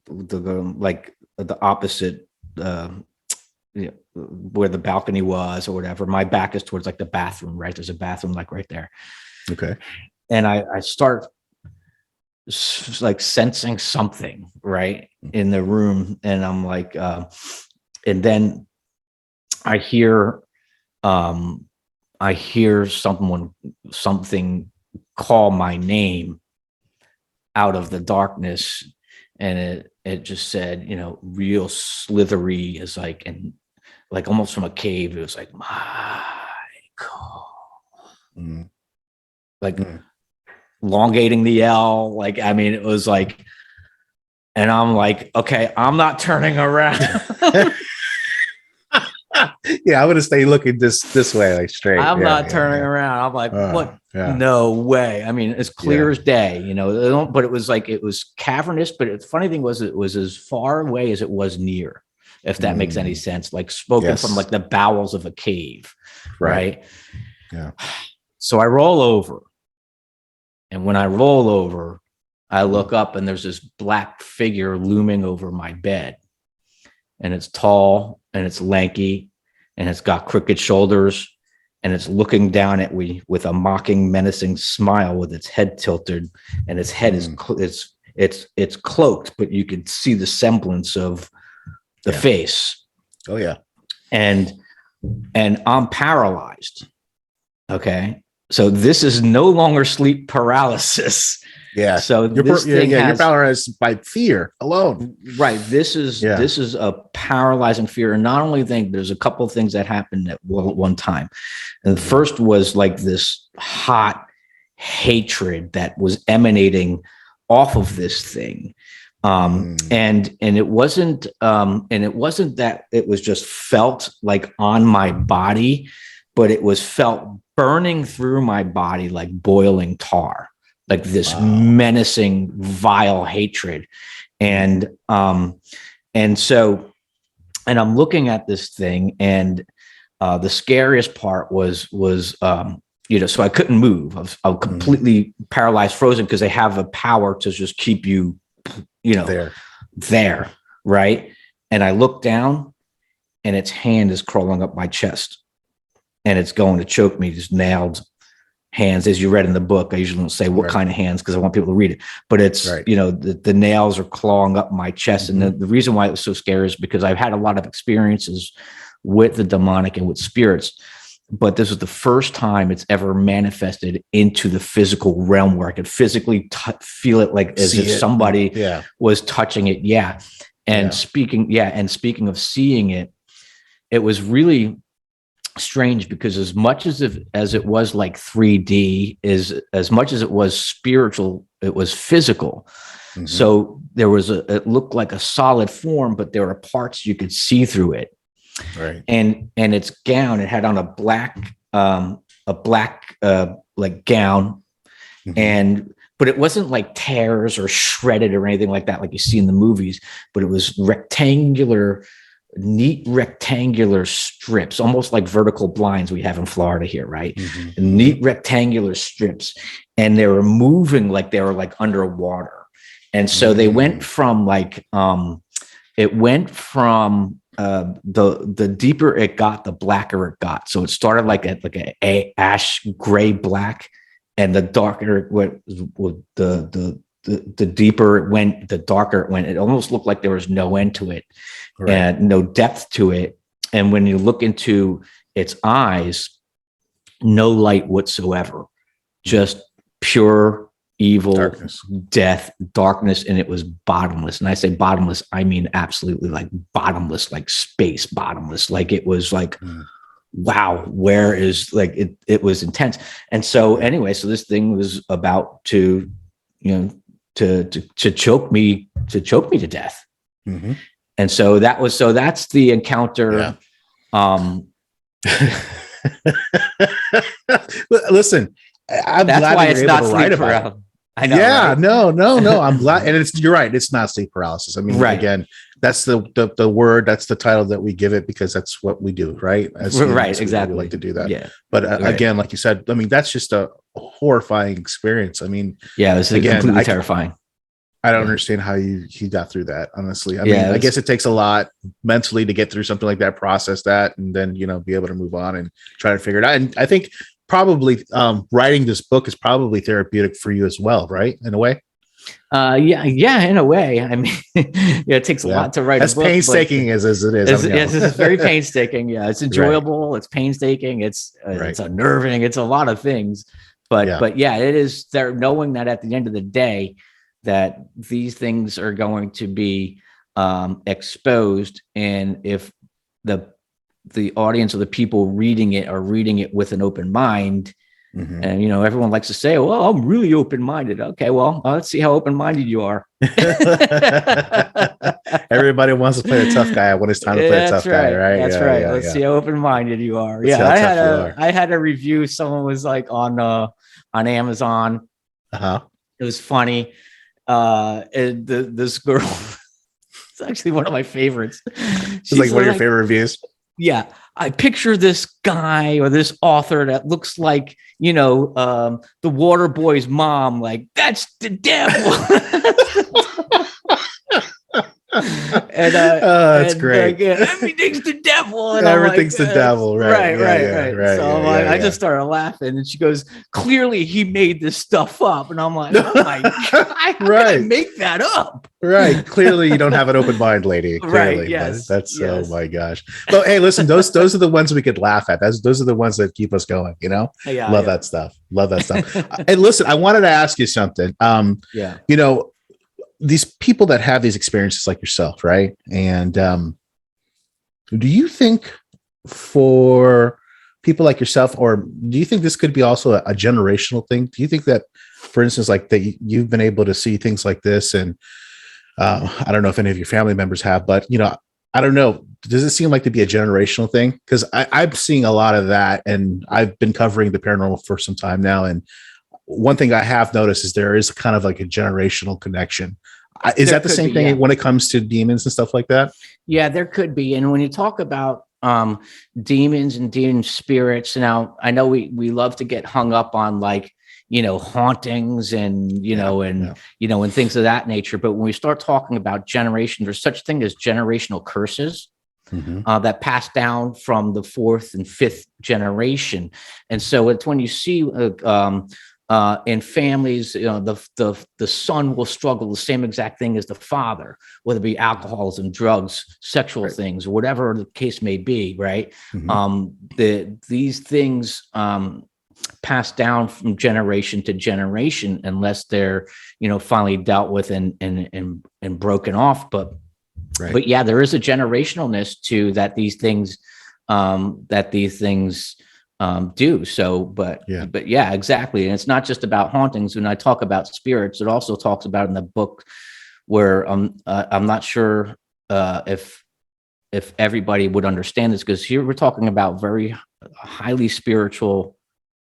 the opposite where the balcony was or whatever. My back is towards like the bathroom, right? There's a bathroom like right there. Okay. And I start like sensing something right in the room, and I'm like, and then I hear something call my name out of the darkness, and it just said, real slithery, is like, and like almost from a cave. It was like, Michael, elongating the L. Like, I mean, it was like, and I'm like, okay, I'm not turning around. Yeah, I would have stayed looking this way, like straight. I'm not turning around. I'm like, what? Yeah. No way. I mean, as clear as day, but it was like, it was cavernous, but the funny thing was, it was as far away as it was near, if that makes any sense, like spoken from like the bowels of a cave. Right. Yeah. So I roll over, and when I roll over, I look up, and there's this black figure looming over my bed, and it's tall, and it's lanky, and it's got crooked shoulders, and it's looking down at me with a mocking, menacing smile, with its head tilted, and its head is it's cloaked, but you can see the semblance of the face. Oh yeah. And I'm paralyzed. Okay. So this is no longer sleep paralysis. Yeah. So you're paralyzed by fear alone. Right. This is a paralyzing fear. And not only there's a couple of things that happened at one time. And the first was like this hot hatred that was emanating off of this thing. And it wasn't that it was just felt like on my body, but it was felt burning through my body like boiling tar, like this menacing, vile hatred. And I'm looking at this thing, and the scariest part was so I couldn't move. I was completely paralyzed, frozen, because they have a power to just keep you, there. Right. And I look down, and its hand is crawling up my chest, and it's going to choke me. Just nailed hands, as you read in the book. I usually don't say what kind of hands, because I want people to read it, but it's, the nails are clawing up my chest. And the reason why it was so scary is because I've had a lot of experiences with the demonic and with spirits. but this was the first time it's ever manifested into the physical realm where I could physically feel it, like as if somebody was touching it. Yeah. And speaking of seeing it, it was really strange because as much as it was like 3D, as much as it was spiritual, it was physical. Mm-hmm. So it looked like a solid form, but there were parts you could see through it. Right. And its gown, it had on a black like gown, mm-hmm. But it wasn't like tears or shredded or anything like that, like you see in the movies, but it was neat rectangular strips, almost like vertical blinds we have in Florida here, right? Mm-hmm. Neat rectangular strips. And they were moving like they were like underwater. And so they went from like, the deeper it got, the blacker it got. So it started like a ash gray black, and the darker it went, the deeper it went, the darker it went. It almost looked like there was no end to it, right, and no depth to it. And when you look into its eyes, no light whatsoever, just pure evil, darkness, death, darkness, and it was bottomless. And I say bottomless, I mean absolutely like bottomless, like space bottomless. Like it was like, wow, where is, like it was intense. And so anyway, so this thing was about to, to choke me to death. Mm-hmm. And so that's the encounter. Yeah. Listen, I'm that's glad why you're it's able not to write about it. I know. Yeah, right? No. I'm glad, and you're right. It's not sleep paralysis. I mean, right. Again, that's the word. That's the title that we give it because that's what we do, right? Right. Exactly. We like to do that. Yeah. But again, like you said, I mean, that's just a horrifying experience. I mean, yeah, it's completely terrifying. I don't understand how you got through that. Honestly, I mean, I guess it takes a lot mentally to get through something like that, process that, and then be able to move on and try to figure it out. And I think probably writing this book is probably therapeutic for you as well, right? In a way. Yeah, in a way. I mean, it takes a lot to write. As painstaking as it is. Yes, it's very painstaking. Yeah, it's enjoyable. Right. It's painstaking. It's unnerving. It's a lot of things. But it is there, knowing that at the end of the day, that these things are going to be exposed, and if the audience or the people reading it are reading it with an open mind. Mm-hmm. And everyone likes to say, well, I'm really open-minded. Okay, well, let's see how open-minded you are. Everybody wants to play the tough guy when it's time to play the tough guy, right? That's right. Let's see how open-minded you are. I had a review. Someone was like on Amazon. Uh-huh. It was funny. And this girl, it's actually one of my favorites. It's like one of your favorite reviews. Yeah, I picture this guy or this author that looks like, the water boy's mom. Like, that's the devil. And that's great. Everything's the devil. And everything's the devil. Right. Right. So I just started laughing, and she goes, "Clearly, he made this stuff up." And I'm like, "Oh my god, I couldn't make that up." Right. Clearly, you don't have an open mind, lady. Clearly. Right. Yes. That's yes. Oh my gosh. But hey, listen, those are the ones we could laugh at. Those are the ones that keep us going. Love that stuff. And listen, I wanted to ask you something. These people that have these experiences like yourself, right? And do you think for people like yourself, or do you think this could be also a generational thing? Do you think that, for instance, like that you've been able to see things like this, and I don't know if any of your family members have, but I don't know. Does it seem like to be a generational thing? Because I'm seeing a lot of that, and I've been covering the paranormal for some time now, and one thing I have noticed is there is kind of like a generational connection. Is that the same thing when it comes to demons and stuff like that? Yeah, there could be. And when you talk about demons and demon spirits, now I know we love to get hung up on like, hauntings and, and things of that nature. But when we start talking about generations, there's such a thing as generational curses. Mm-hmm. That passed down from the fourth and fifth generation. And so it's when you see in families, the son will struggle the same exact thing as the father, whether it be alcoholism, drugs, sexual things, whatever the case may be, right? These things passed down from generation to generation unless they're, finally dealt with and broken off. But yeah, there is a generationalness to that these things do. So, but yeah, exactly. And it's not just about hauntings. When I talk about spirits, it also talks about in the book where I'm not sure if everybody would understand this, because here we're talking about very highly spiritual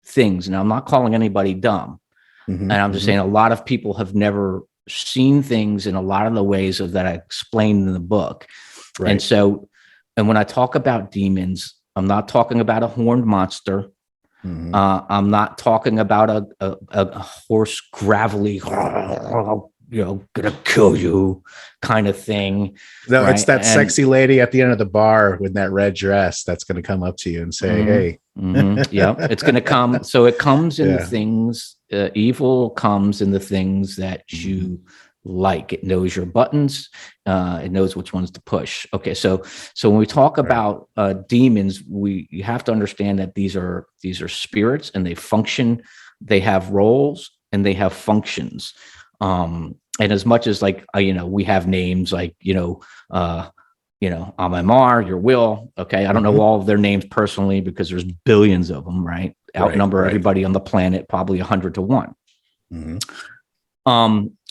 things. And I'm not calling anybody dumb. And I'm just saying a lot of people have never seen things in a lot of the ways that I explained in the book. And so, and when I talk about demons, I'm not talking about a horned monster. I'm not talking about a horse gravelly, gonna kill you kind of thing. No, it's that sexy lady at the end of the bar with that red dress that's going to come up to you and say, hey. Yeah, it's going to come. So it comes in the things, evil comes in the things that you like. It knows your buttons. It knows which ones to push. Okay. So when we talk about demons, you have to understand that these are spirits, and they function, they have roles, and they have functions. And as much as we have names like, I'm MR, you're Will. Okay. I don't know all of their names personally because there's billions of them, right? Outnumber everybody on the planet, probably 100 to 1.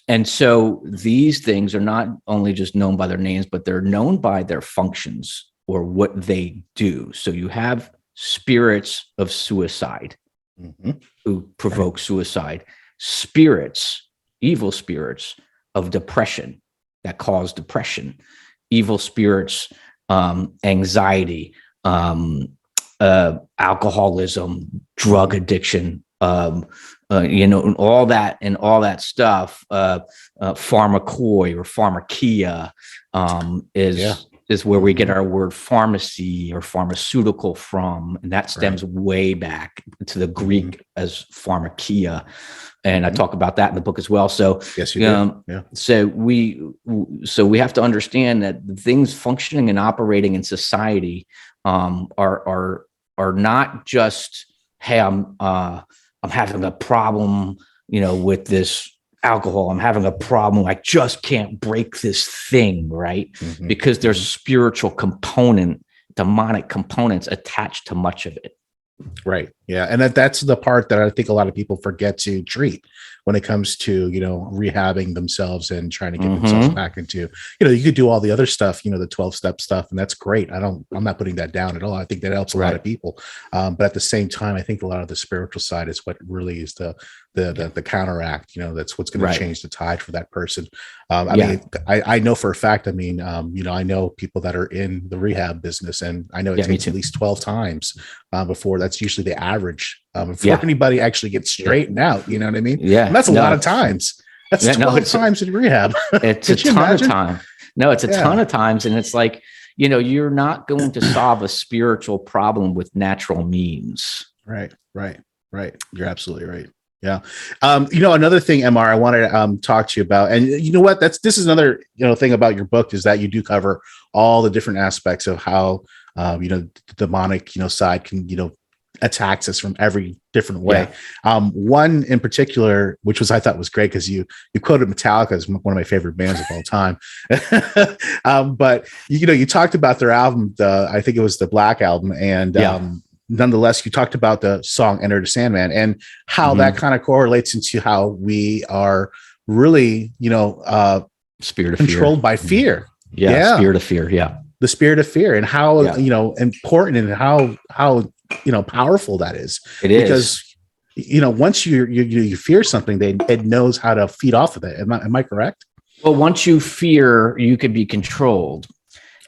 And so these things are not only just known by their names, but they're known by their functions or what they do. So you have spirits of suicide who provoke suicide, spirits, evil spirits of depression that cause depression, evil spirits, anxiety, alcoholism, drug addiction, and all that stuff. Pharmacoi or pharmakia is where we get our word pharmacy or pharmaceutical from, and that stems way back to the Greek as pharmakia. And I talk about that in the book as well. So yes, you do. Yeah. So we have to understand that the things functioning and operating in society are not just, hey, I'm having a problem, with this alcohol. I'm having a problem. I just can't break this thing, right? Because there's spiritual component, demonic components attached to much of it. Right. Yeah. And that's the part that I think a lot of people forget to treat when it comes to, rehabbing themselves and trying to get themselves back into, you could do all the other stuff, the 12-step stuff. And that's great. I'm not putting that down at all. I think that helps a lot of people. But at the same time, I think a lot of the spiritual side is what really is the counteract, that's what's going to change the tide for that person. I mean, I know for a fact, I know people that are in the rehab business, and I know it takes at least 12 times before that's usually the average before anybody actually gets straightened out. You know what I mean? Yeah. And that's a lot of times. That's 12 times in rehab. It's a ton of time. No, it's a ton of times. And it's like, you're not going to solve a spiritual problem with natural means. Right. You're absolutely right. Yeah. Another thing, MR, I wanted to talk to you about, and you know what, this is another, thing about your book, is that you do cover all the different aspects of how, the demonic, side can, attacks us from every different way. One in particular, which I thought was great, because you quoted Metallica as one of my favorite bands of all time. But you talked about their album, I think it was the Black Album, and nonetheless, you talked about the song Enter the Sandman and how that kind of correlates into how we are really, spirit of controlled fear. by fear. Spirit of fear. Yeah. The spirit of fear, and how, important and how powerful that is. It is. Because, once you fear something, it knows how to feed off of it. Am I correct? Well, once you fear, you can be controlled.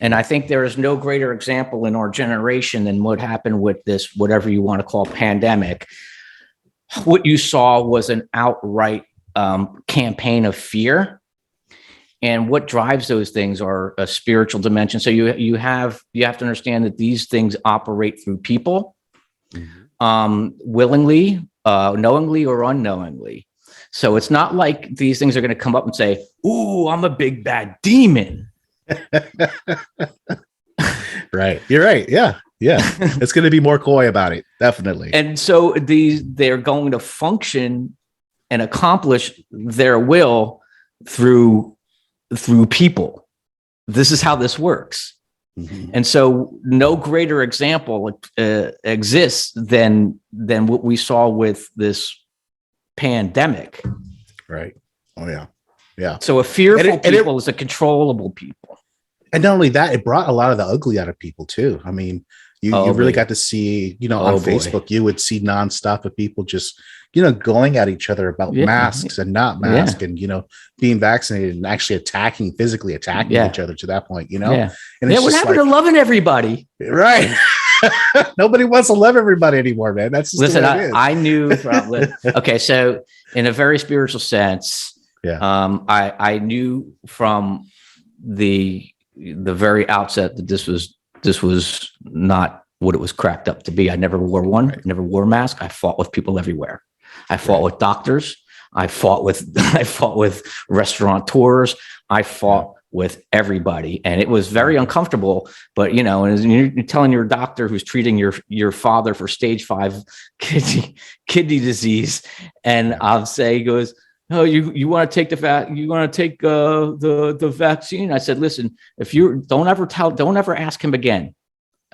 And I think there is no greater example in our generation than what happened with this, whatever you want to call, pandemic. What you saw was an outright campaign of fear. And what drives those things are a spiritual dimension. So you have to understand that these things operate through people willingly knowingly or unknowingly. So it's not like these things are going to come up and say, "Ooh, I'm a big bad demon." Right. You're right. Yeah. Yeah. It's going to be more coy about it. Definitely. And so they're going to function and accomplish their will through people. This is how this works. Mm-hmm. And so no greater example exists than what we saw with this pandemic. Right. Oh yeah. Yeah. So a fearful people is a controllable people. And not only that, it brought a lot of the ugly out of people too. I mean, you really got to see, on Facebook, you would see nonstop of people just, going at each other about masks and not masks and, being vaccinated and actually physically attacking each other to that point, Yeah. And what happened to loving everybody? Right. Nobody wants to love everybody anymore, man. That's just listen, the way it is. I knew okay. So in a very spiritual sense, I knew from the very outset that this was not what it was cracked up to be. I never wore one, never wore a mask. I fought with people everywhere. I fought with doctors. I fought with restaurateurs. I fought with everybody, and it was very uncomfortable. But and you're telling your doctor who's treating your father for stage 5 kidney disease, and I'll say, he goes, "Oh, you want to take the vaccine?" I said, "Listen, if you don't ever ask him again."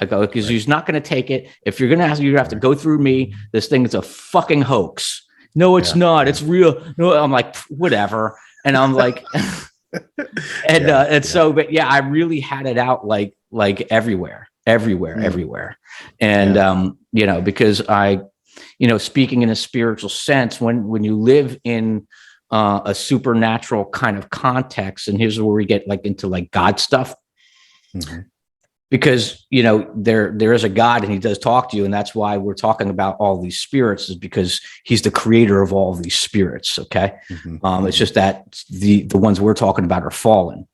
I go, because he's not going to take it. If you're going to ask, you have to go through me. This thing is a fucking hoax. No, it's not. It's real. No, I'm like, whatever. And I'm like, so, but I really had it out like everywhere. And, because I, speaking in a spiritual sense, when you live in a supernatural kind of context, and here's where we get into God stuff. Mm-hmm. Because, there is a God and he does talk to you. And that's why we're talking about all these spirits, is because he's the creator of all these spirits. Okay. Mm-hmm. It's just that the ones we're talking about are fallen.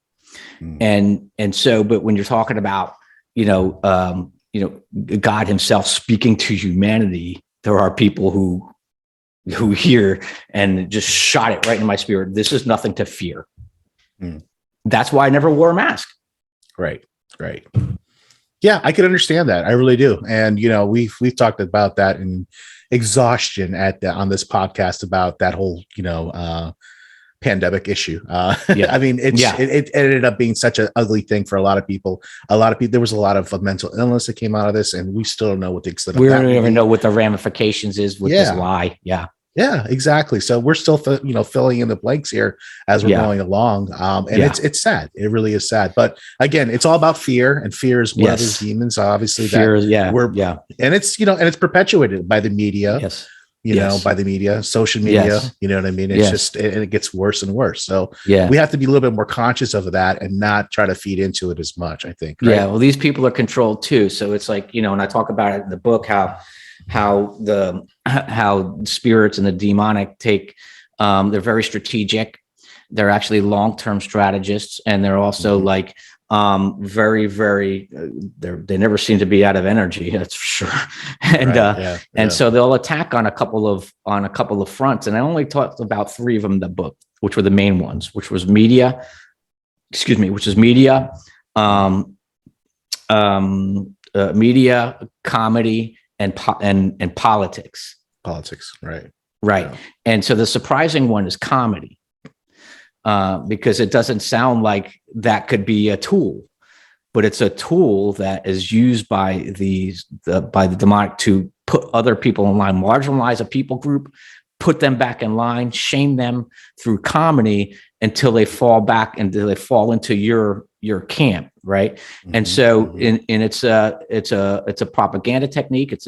Mm-hmm. And so, but when you're talking about, God himself speaking to humanity, there are people who hear and just shot it right in my spirit. This is nothing to fear. Mm. That's why I never wore a mask. Right. Yeah, I can understand that. I really do. And, we've talked about that in exhaustion on this podcast about that whole, pandemic issue. I mean, it ended up being such an ugly thing for a lot of people. There was a lot of mental illness that came out of this, and we still don't know what the extent of that. We don't even know what the ramifications is with this lie. Yeah. Yeah, exactly. So we're still, filling in the blanks here as we're going along. It's sad. It really is sad. But again, it's all about fear, and fear is one of those demons, obviously. Fear, and it's, and it's perpetuated by the media. Yes. By the media, social media. Yes. You know what I mean? It's just, and it gets worse and worse. So we have to be a little bit more conscious of that and not try to feed into it as much, I think. Right? Yeah. Well, these people are controlled too. So it's like, and I talk about it in the book, how spirits and the demonic take, they're very strategic. They're actually long-term strategists, and they're also very, very, they never seem to be out of energy. That's for sure. And so they'll attack on a couple of fronts. And I only talked about 3 of them in the book, which were the main ones, which is media, comedy, and politics. Right. Yeah. And so the surprising one is comedy, because it doesn't sound like that could be a tool, but it's a tool that is used by the demonic to put other people in line, marginalize a people group, put them back in line, shame them through comedy until they fall into your camp, right? Mm-hmm. And so, it's a propaganda technique. It's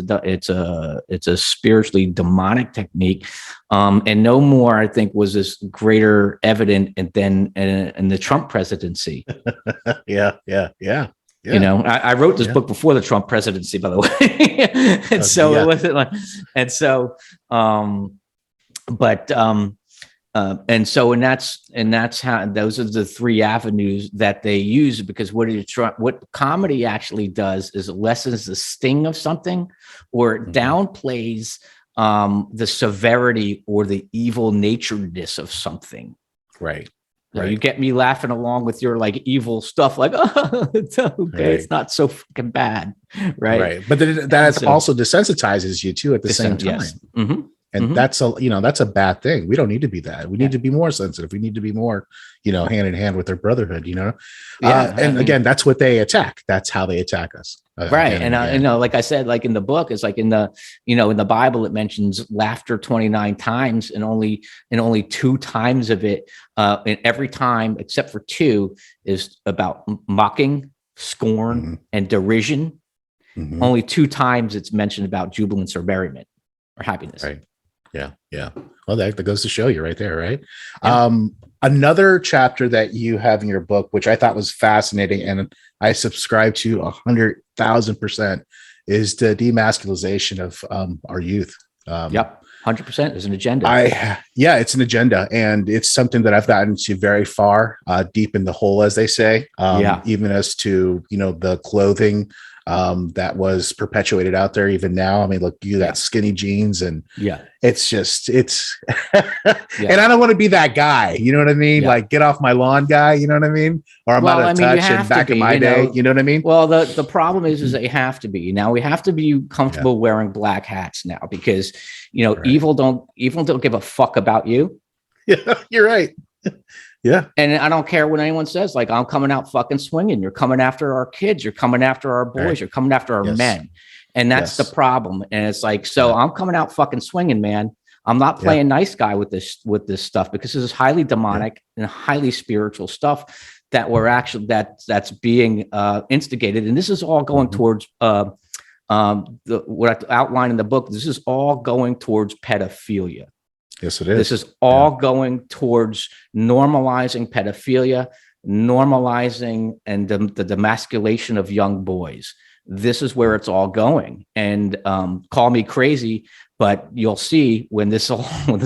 a spiritually demonic technique, and no more, I think, was this greater evident than in the Trump presidency. Yeah. I wrote this book before the Trump presidency, by the way, and it wasn't like, and so, and that's how, those are the 3 avenues that they use, because what comedy actually does is it lessens the sting of something, or it downplays the severity or the evil naturedness of something. Right. So you get me laughing along with your like evil stuff, like, oh, it's okay, it's not so fucking bad, right? Right. But that also desensitizes you too at the same time. Yes. Mm-hmm. And that's a bad thing. We don't need to be that. We need to be more sensitive. We need to be more, hand in hand with their brotherhood, and again, that's what they attack. That's how they attack us. Right. And like I said, like in the book, it's like in the, in the Bible, it mentions laughter 29 times and only 2 times of it, and every time except for 2 is about mocking, scorn, and derision. Only 2 times it's mentioned about jubilance or merriment or happiness. Right. Yeah. Yeah. Well, that goes to show you right there. Right. Yeah. Another chapter that you have in your book, which I thought was fascinating and I subscribe to 100,000%, is the demasculization of our youth. Yep. 100% is an agenda. It's an agenda, and it's something that I've gotten to very far, deep in the hole, as they say. Even as to, the clothing that was perpetuated out there even now. I mean, look, you got skinny jeans and it's just, and I don't want to be that guy, you know what I mean? Like get off my lawn guy, you know what I mean? Or I'm out of touch and back in my day, you know what I mean? Well, the problem is they have to be. Now we have to be comfortable wearing black hats now because, evil don't give a fuck about you. Yeah, you're right. Yeah. And I don't care what anyone says, like, I'm coming out fucking swinging. You're coming after our kids. You're coming after our boys. You're coming after our men. And that's the problem. And it's like, so I'm coming out fucking swinging, man. I'm not playing nice guy with this stuff because this is highly demonic and highly spiritual stuff that we're actually, that's being instigated. And this is all going towards what I outline in the book. This is all going towards pedophilia. Yes, it is. This is all going towards normalizing pedophilia, normalizing and the demasculation of young boys. This is where it's all going. And call me crazy, but you'll see when the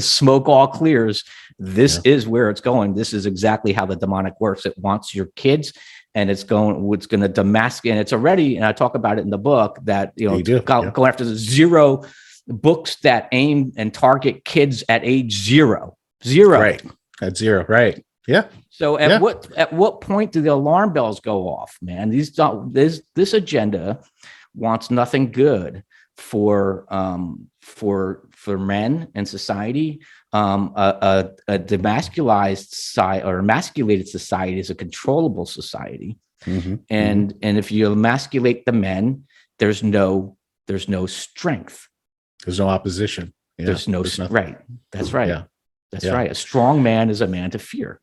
smoke all clears, this is where it's going. This is exactly how the demonic works. It wants your kids, and it's going to demasculate. And it's already, and I talk about it in the book that going after the 0 books that aim and target kids at age 0. Right. At 0. Right. Yeah. So at what point do the alarm bells go off, man? This agenda wants nothing good for men and society. A demasculized society or emasculated society is a controllable society. And if you emasculate the men, there's no strength. There's no opposition. Yeah, there's right. That's right. Yeah. That's right. A strong man is a man to fear.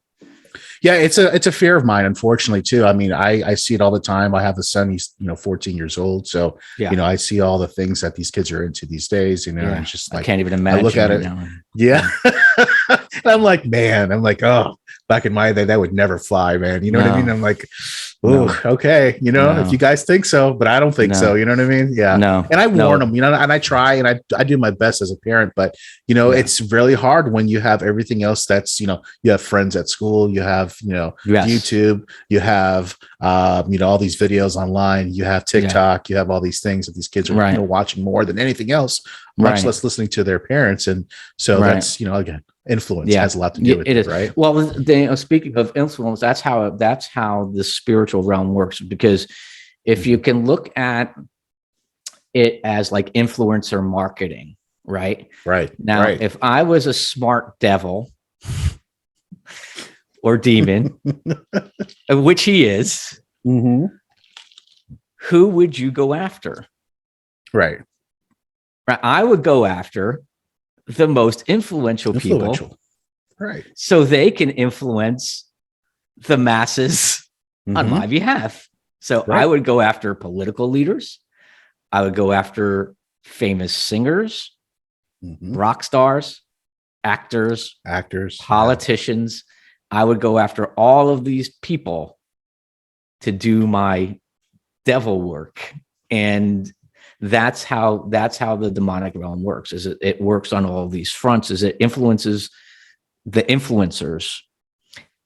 Yeah, it's a fear of mine, unfortunately, too. I mean, I see it all the time. I have a son, he's 14 years old. So, I see all the things that these kids are into these days, and it's just like, I can't even imagine. I look at it now. Yeah. And I'm like, oh, back in my day, that would never fly, man. You know what I mean? I'm like, okay, if you guys think so, but I don't think so. You know what I mean? Yeah. No. And I warn them, and I try and I do my best as a parent, but it's really hard when you have everything else that's, you have friends at school, you have, YouTube, you have, all these videos online, you have TikTok, you have all these things that these kids are watching more than anything else, much less listening to their parents. And so that's, again, influence has a lot to do with it, right? Well, speaking of influence, that's how the spiritual realm works, because if you can look at it as like influencer marketing, right now, if I was a smart devil or demon, which he is, who would you go after? Right. I would go after the most influential people, right? So they can influence the masses on my behalf. So I would go after political leaders. I would go after famous singers, rock stars, actors, politicians. I would go after all of these people to do my devil work. And that's how the demonic realm works. Is it works on all of these fronts. Is it influences the influencers,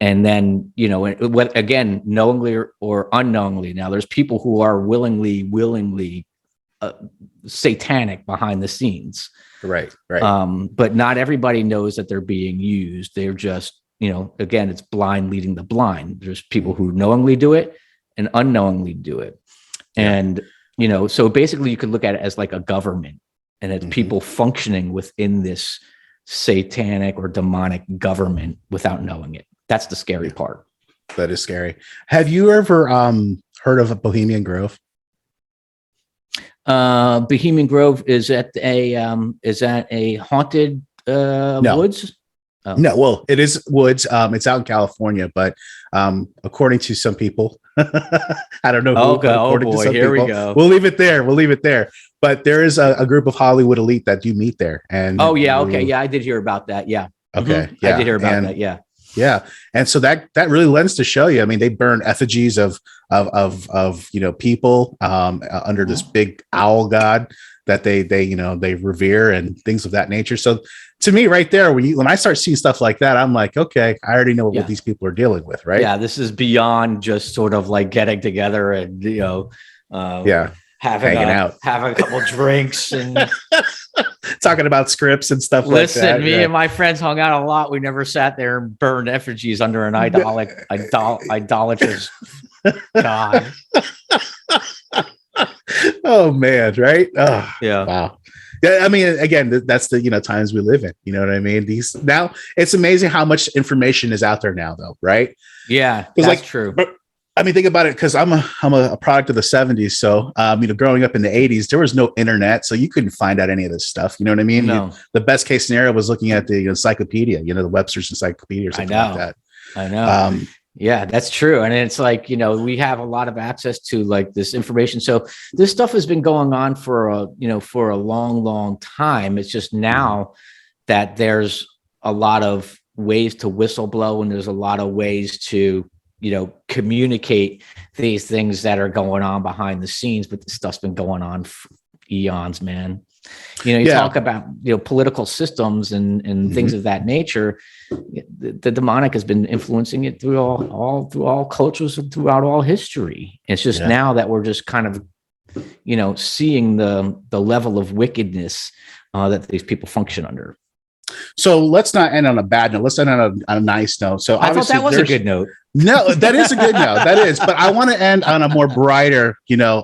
and then again, knowingly or unknowingly. Now, there's people who are willingly satanic behind the scenes. Right. But not everybody knows that they're being used. They're just, again, it's blind leading the blind. There's people who knowingly do it and unknowingly do it. Yeah. And, so basically you could look at it as like a government, and it's people functioning within this satanic or demonic government without knowing it. That's the scary part. That is scary. Have you ever heard of a Bohemian Grove? Bohemian Grove is at a haunted woods? Oh. No, well, it is woods. It's out in California, but according to some people, I don't know. Oh boy, here we go. We'll leave it there. But there is a group of Hollywood elite that you meet there. And I did hear about that. Yeah. Okay. Mm-hmm. I did hear about that. Yeah. Yeah. And so that really lends to show you. I mean, they burn effigies of people under this big owl god that they revere and things of that nature. So to me, right there, when I start seeing stuff like that, I'm like, okay, I already know what these people are dealing with, right? Yeah, this is beyond just sort of like getting together and hanging out, having a couple drinks and talking about scripts and stuff like that. Listen, me and my friends hung out a lot. We never sat there and burned effigies under an idolatrous god. Oh man, right? Oh, yeah. Wow. Yeah, I mean, again, that's the times we live in. You know what I mean? Now it's amazing how much information is out there now, though, right? Yeah, that's true. But I mean, think about it, because I'm a product of the 70s. So growing up in the 80s, there was no internet, so you couldn't find out any of this stuff. You know what I mean? No. The best case scenario was looking at the encyclopedia, the Webster's Encyclopedia or something like that. I know. Yeah, that's true. And it's like, we have a lot of access to like this information. So this stuff has been going on for a long, long time. It's just now that there's a lot of ways to whistleblow, and there's a lot of ways to, communicate these things that are going on behind the scenes, but this stuff's been going on for eons, man. Talk about, political systems and things of that nature. The demonic has been influencing it through all cultures and throughout all history. It's just now that we're just kind of, seeing the level of wickedness that these people function under. So let's not end on a bad note. Let's end on a nice note. So I thought that was a good note. No, that is a good note. That is, but I want to end on a more brighter,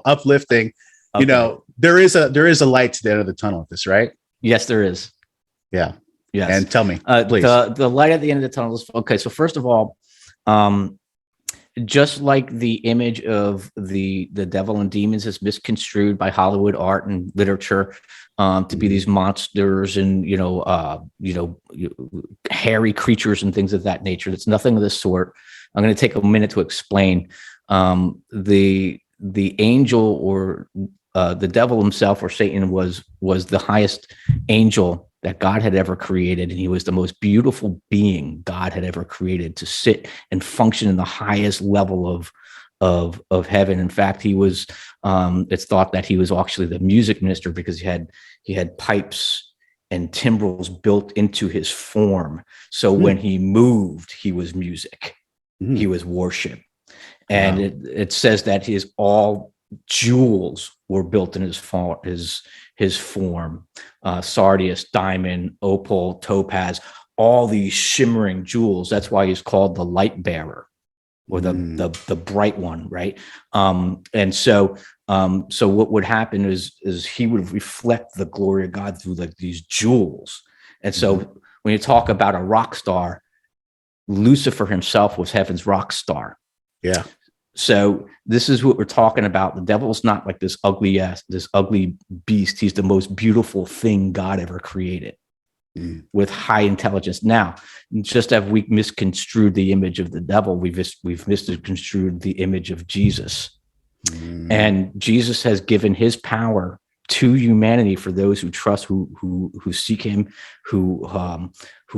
uplifting, Okay. There is a light to the end of the tunnel with this, right? Yes, there is. Yeah. Yes. And tell me, please. The light at the end of the tunnel is okay. So first of all, just like the image of the devil and demons is misconstrued by Hollywood art and literature to be these monsters and hairy creatures and things of that nature. It's nothing of this sort. I'm going to take a minute to explain. The angel or the devil himself or Satan was the highest angel that God had ever created, and he was the most beautiful being God had ever created to sit and function in the highest level of heaven. In fact, he was it's thought that he was actually the music minister because he had pipes and timbrels built into his form. So when he moved, he was music. He was worship. And it says that all jewels were built in his form, sardius, diamond, opal, topaz, all these shimmering jewels. That's why he's called the light bearer, or the bright one, right? And so what would happen is he would reflect the glory of God through like these jewels. And so when you talk about a rock star, Lucifer himself was heaven's rock star. Yeah. So this is what we're talking about. The devil's not like this ugly beast. He's the most beautiful thing God ever created with high intelligence. Now, just as we misconstrued the image of the devil, we've misconstrued the image of Jesus. And Jesus has given his power to humanity for those who trust, who seek him, who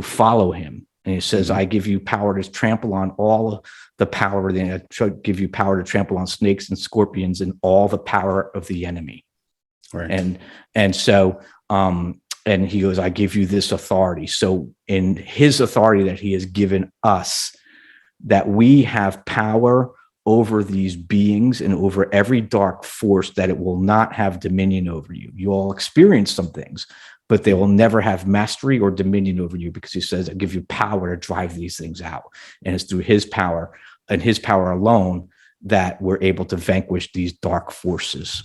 follow him. And he says, I give you power to trample on all the power. I give you power to trample on snakes and scorpions and all the power of the enemy. Right. And so and he goes, I give you this authority. So in his authority that he has given us, that we have power over these beings and over every dark force that it will not have dominion over you. You all experience some things, but they will never have mastery or dominion over you, because he says, I give you power to drive these things out. And it's through his power and his power alone that we're able to vanquish these dark forces.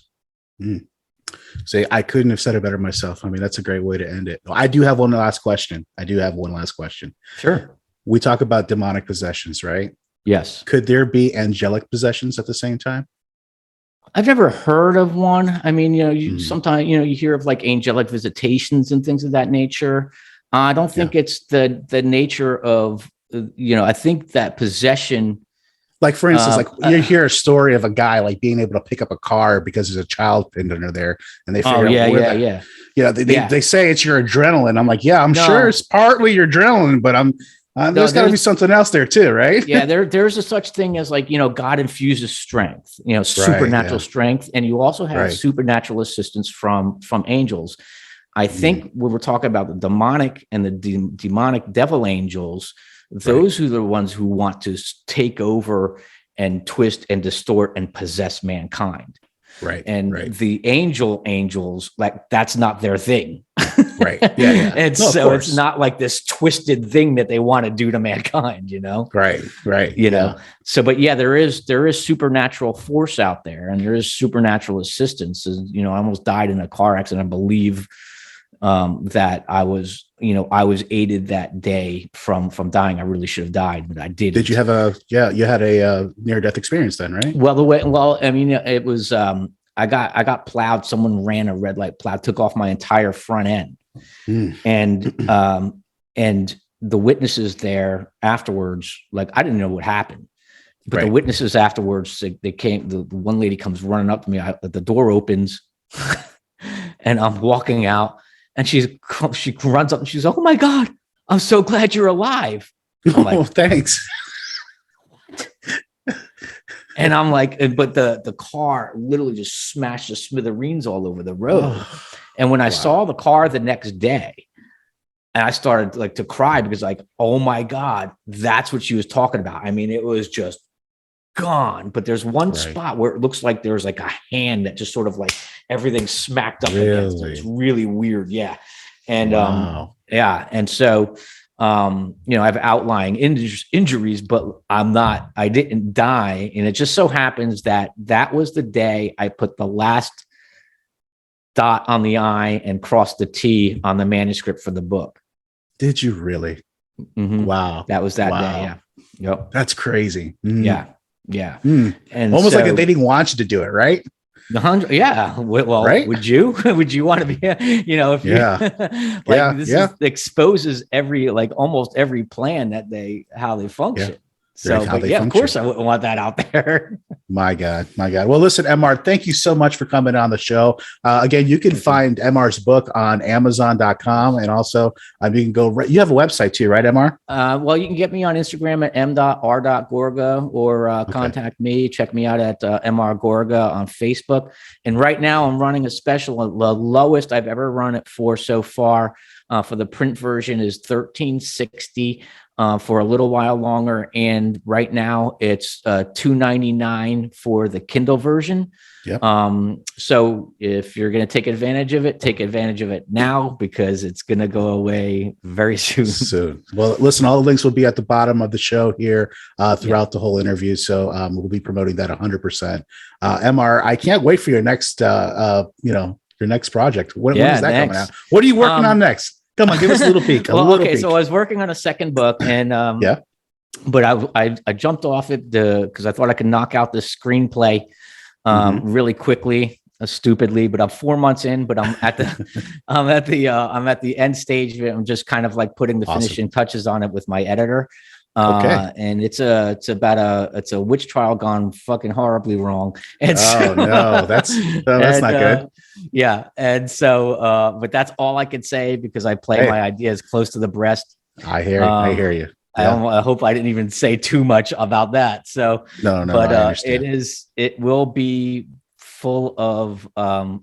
Say, I couldn't have said it better myself. I mean, that's a great way to end it. I do have one last question. Sure. We talk about demonic possessions, right? Yes. Could there be angelic possessions at the same time? I've never heard of one. I mean, you sometimes, you hear of like angelic visitations and things of that nature. I don't think it's the nature of, I think that possession. Like, for instance, you hear a story of a guy like being able to pick up a car because there's a child pinned under there, and they figure out they say it's your adrenaline. I'm like, I'm sure it's partly your adrenaline, but there's got to be something else there too, right? Yeah, there's a such thing as like, God infuses strength, supernatural strength, and you also have supernatural assistance from angels. I think when we're talking about the demonic and the demonic devil angels, those are the ones who want to take over and twist and distort and possess mankind. Right. And the angels, like, that's not their thing. Right. Yeah. And so it's not like this twisted thing that they want to do to mankind, Right. So, but there is supernatural force out there, and there is supernatural assistance. And, I almost died in a car accident. I believe that I was aided that day from dying. I really should have died, but I didn't. Did you have you had a near-death experience then, right? It was, I got plowed. Someone ran a red light plow, took off my entire front end. And the witnesses there afterwards, like, I didn't know what happened, but the witnesses afterwards, they came, the one lady comes running up to me. The door opens and I'm walking out, and she runs up and she's, oh my God, I'm so glad you're alive. I'm like, thanks. And I'm like, but the car literally just smashed the smithereens all over the road. And when I saw the car the next day, and I started to cry, because oh my God, that's what she was talking about. I mean, it was just gone. But there's one spot where it looks like there's like a hand that just sort of everything smacked up against it. It's really weird. Yeah. And and so I have outlying injuries, but I didn't die. And it just so happens that was the day I put the last dot on the I and crossed the T on the manuscript for the book. Did you really? Mm-hmm. Wow. That was that day. Yeah. Yep. That's crazy. Yeah. Yeah. And almost like they didn't want you to do it, right? Well, right? Would you want to be, if this exposes almost every plan that how they function. Yeah. So, of course I wouldn't want that out there. My God. Well, listen, MR, thank you so much for coming on the show. Again, you can find MR's book on Amazon.com, and also you can go. You have a website too, right, MR? Well, you can get me on Instagram at m.r.gorga, or contact me. Check me out at MR Gorga on Facebook. And right now, I'm running a special. The lowest I've ever run it for so far for the print version is $13.60. For a little while longer, and right now it's $2.99 for the Kindle version. Yep. So if you're going to take advantage of it now, because it's going to go away very soon. Well, listen, all the links will be at the bottom of the show here throughout the whole interview. So we'll be promoting that 100%. MR, I can't wait for your next, your next project. When is that coming out? What are you working on next? Come on, give us a little peek. So I was working on a second book, and but I jumped off it because I thought I could knock out this screenplay really quickly, stupidly. But I'm 4 months in, but I'm at the end stage of it. I'm just kind of putting the finishing touches on it with my editor. And it's a witch trial gone fucking horribly wrong. And that's not good. Yeah. And so, but that's all I can say, because I play my ideas close to the breast. I hear you. Yeah. I hope I didn't even say too much about that. So, but it will be full of,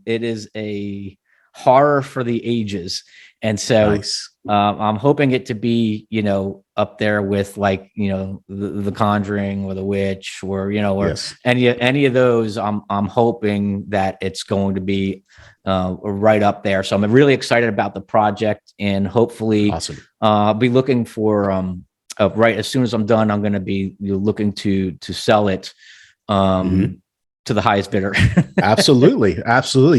it is a horror for the ages. And so Nice. I'm hoping it to be, up there with like, the Conjuring or the Witch or, or Yes. any of those. I'm hoping that it's going to be right up there. So I'm really excited about the project, and hopefully Awesome. I'll be looking for right as soon as I'm done, I'm going to be looking to sell it to the highest bidder. Absolutely.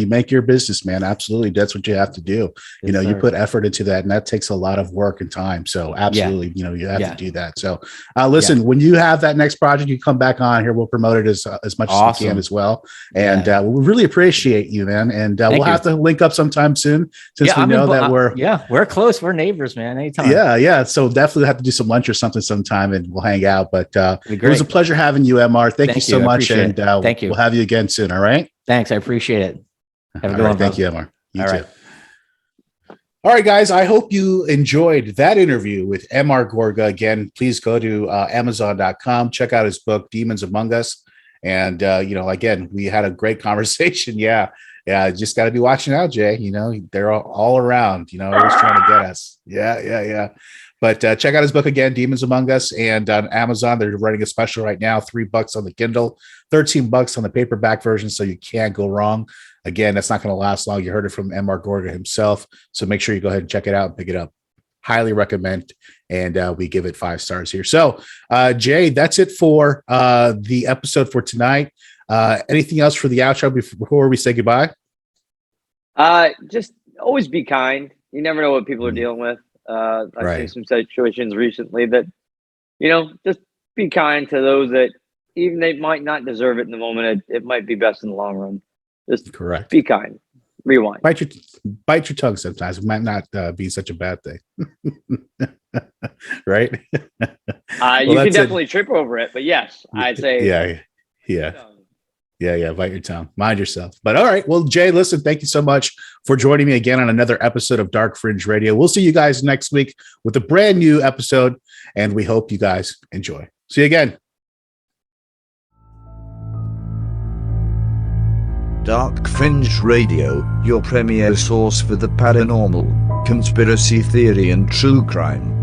Make your business, man. Absolutely. That's what you have to do. Yes, You sir. put effort into that, and that takes a lot of work and time. So absolutely, you have to do that. So listen, when you have that next project, you come back on here. We'll promote it as much as we can as well. And we really appreciate you, man. And we'll have to link up sometime soon, since we know that we're close. We're neighbors, man. Anytime. Yeah. So definitely have to do some lunch or something sometime, and we'll hang out. But it was a pleasure having you, MR. Thank you so much. And thank you. We'll have you again soon. All right. Thanks. I appreciate it. Have a good one. Thank you, MR. You all too. Right. All right, guys. I hope you enjoyed that interview with MR Gorga. Again, please go to Amazon.com. Check out his book, Demons Among Us. And, again, we had a great conversation. Yeah. Just got to be watching out, Jay. They're all around, always trying to get us. Yeah. But check out his book again, Demons Among Us, and on Amazon. They're running a special right now, $3 on the Kindle, $13 on the paperback version, so you can't go wrong. Again, that's not going to last long. You heard it from MR Gorga himself, so make sure you go ahead and check it out and pick it up. Highly recommend, and we give it 5 stars here. So, Jay, that's it for the episode for tonight. Anything else for the outro before we say goodbye? Just always be kind. You never know what people are dealing with. I've seen some situations recently that, just be kind to those that even they might not deserve it in the moment. It might be best in the long run. Just be kind. Rewind. Bite your tongue sometimes. It might not be such a bad thing. Right? You can definitely trip over it, but yes, I'd say. Yeah. Bite your tongue. Mind yourself. But all right. Well, Jay, listen, thank you so much for joining me again on another episode of Dark Fringe Radio. We'll see you guys next week with a brand new episode, and we hope you guys enjoy. See you again. Dark Fringe Radio, your premier source for the paranormal, conspiracy theory and true crime.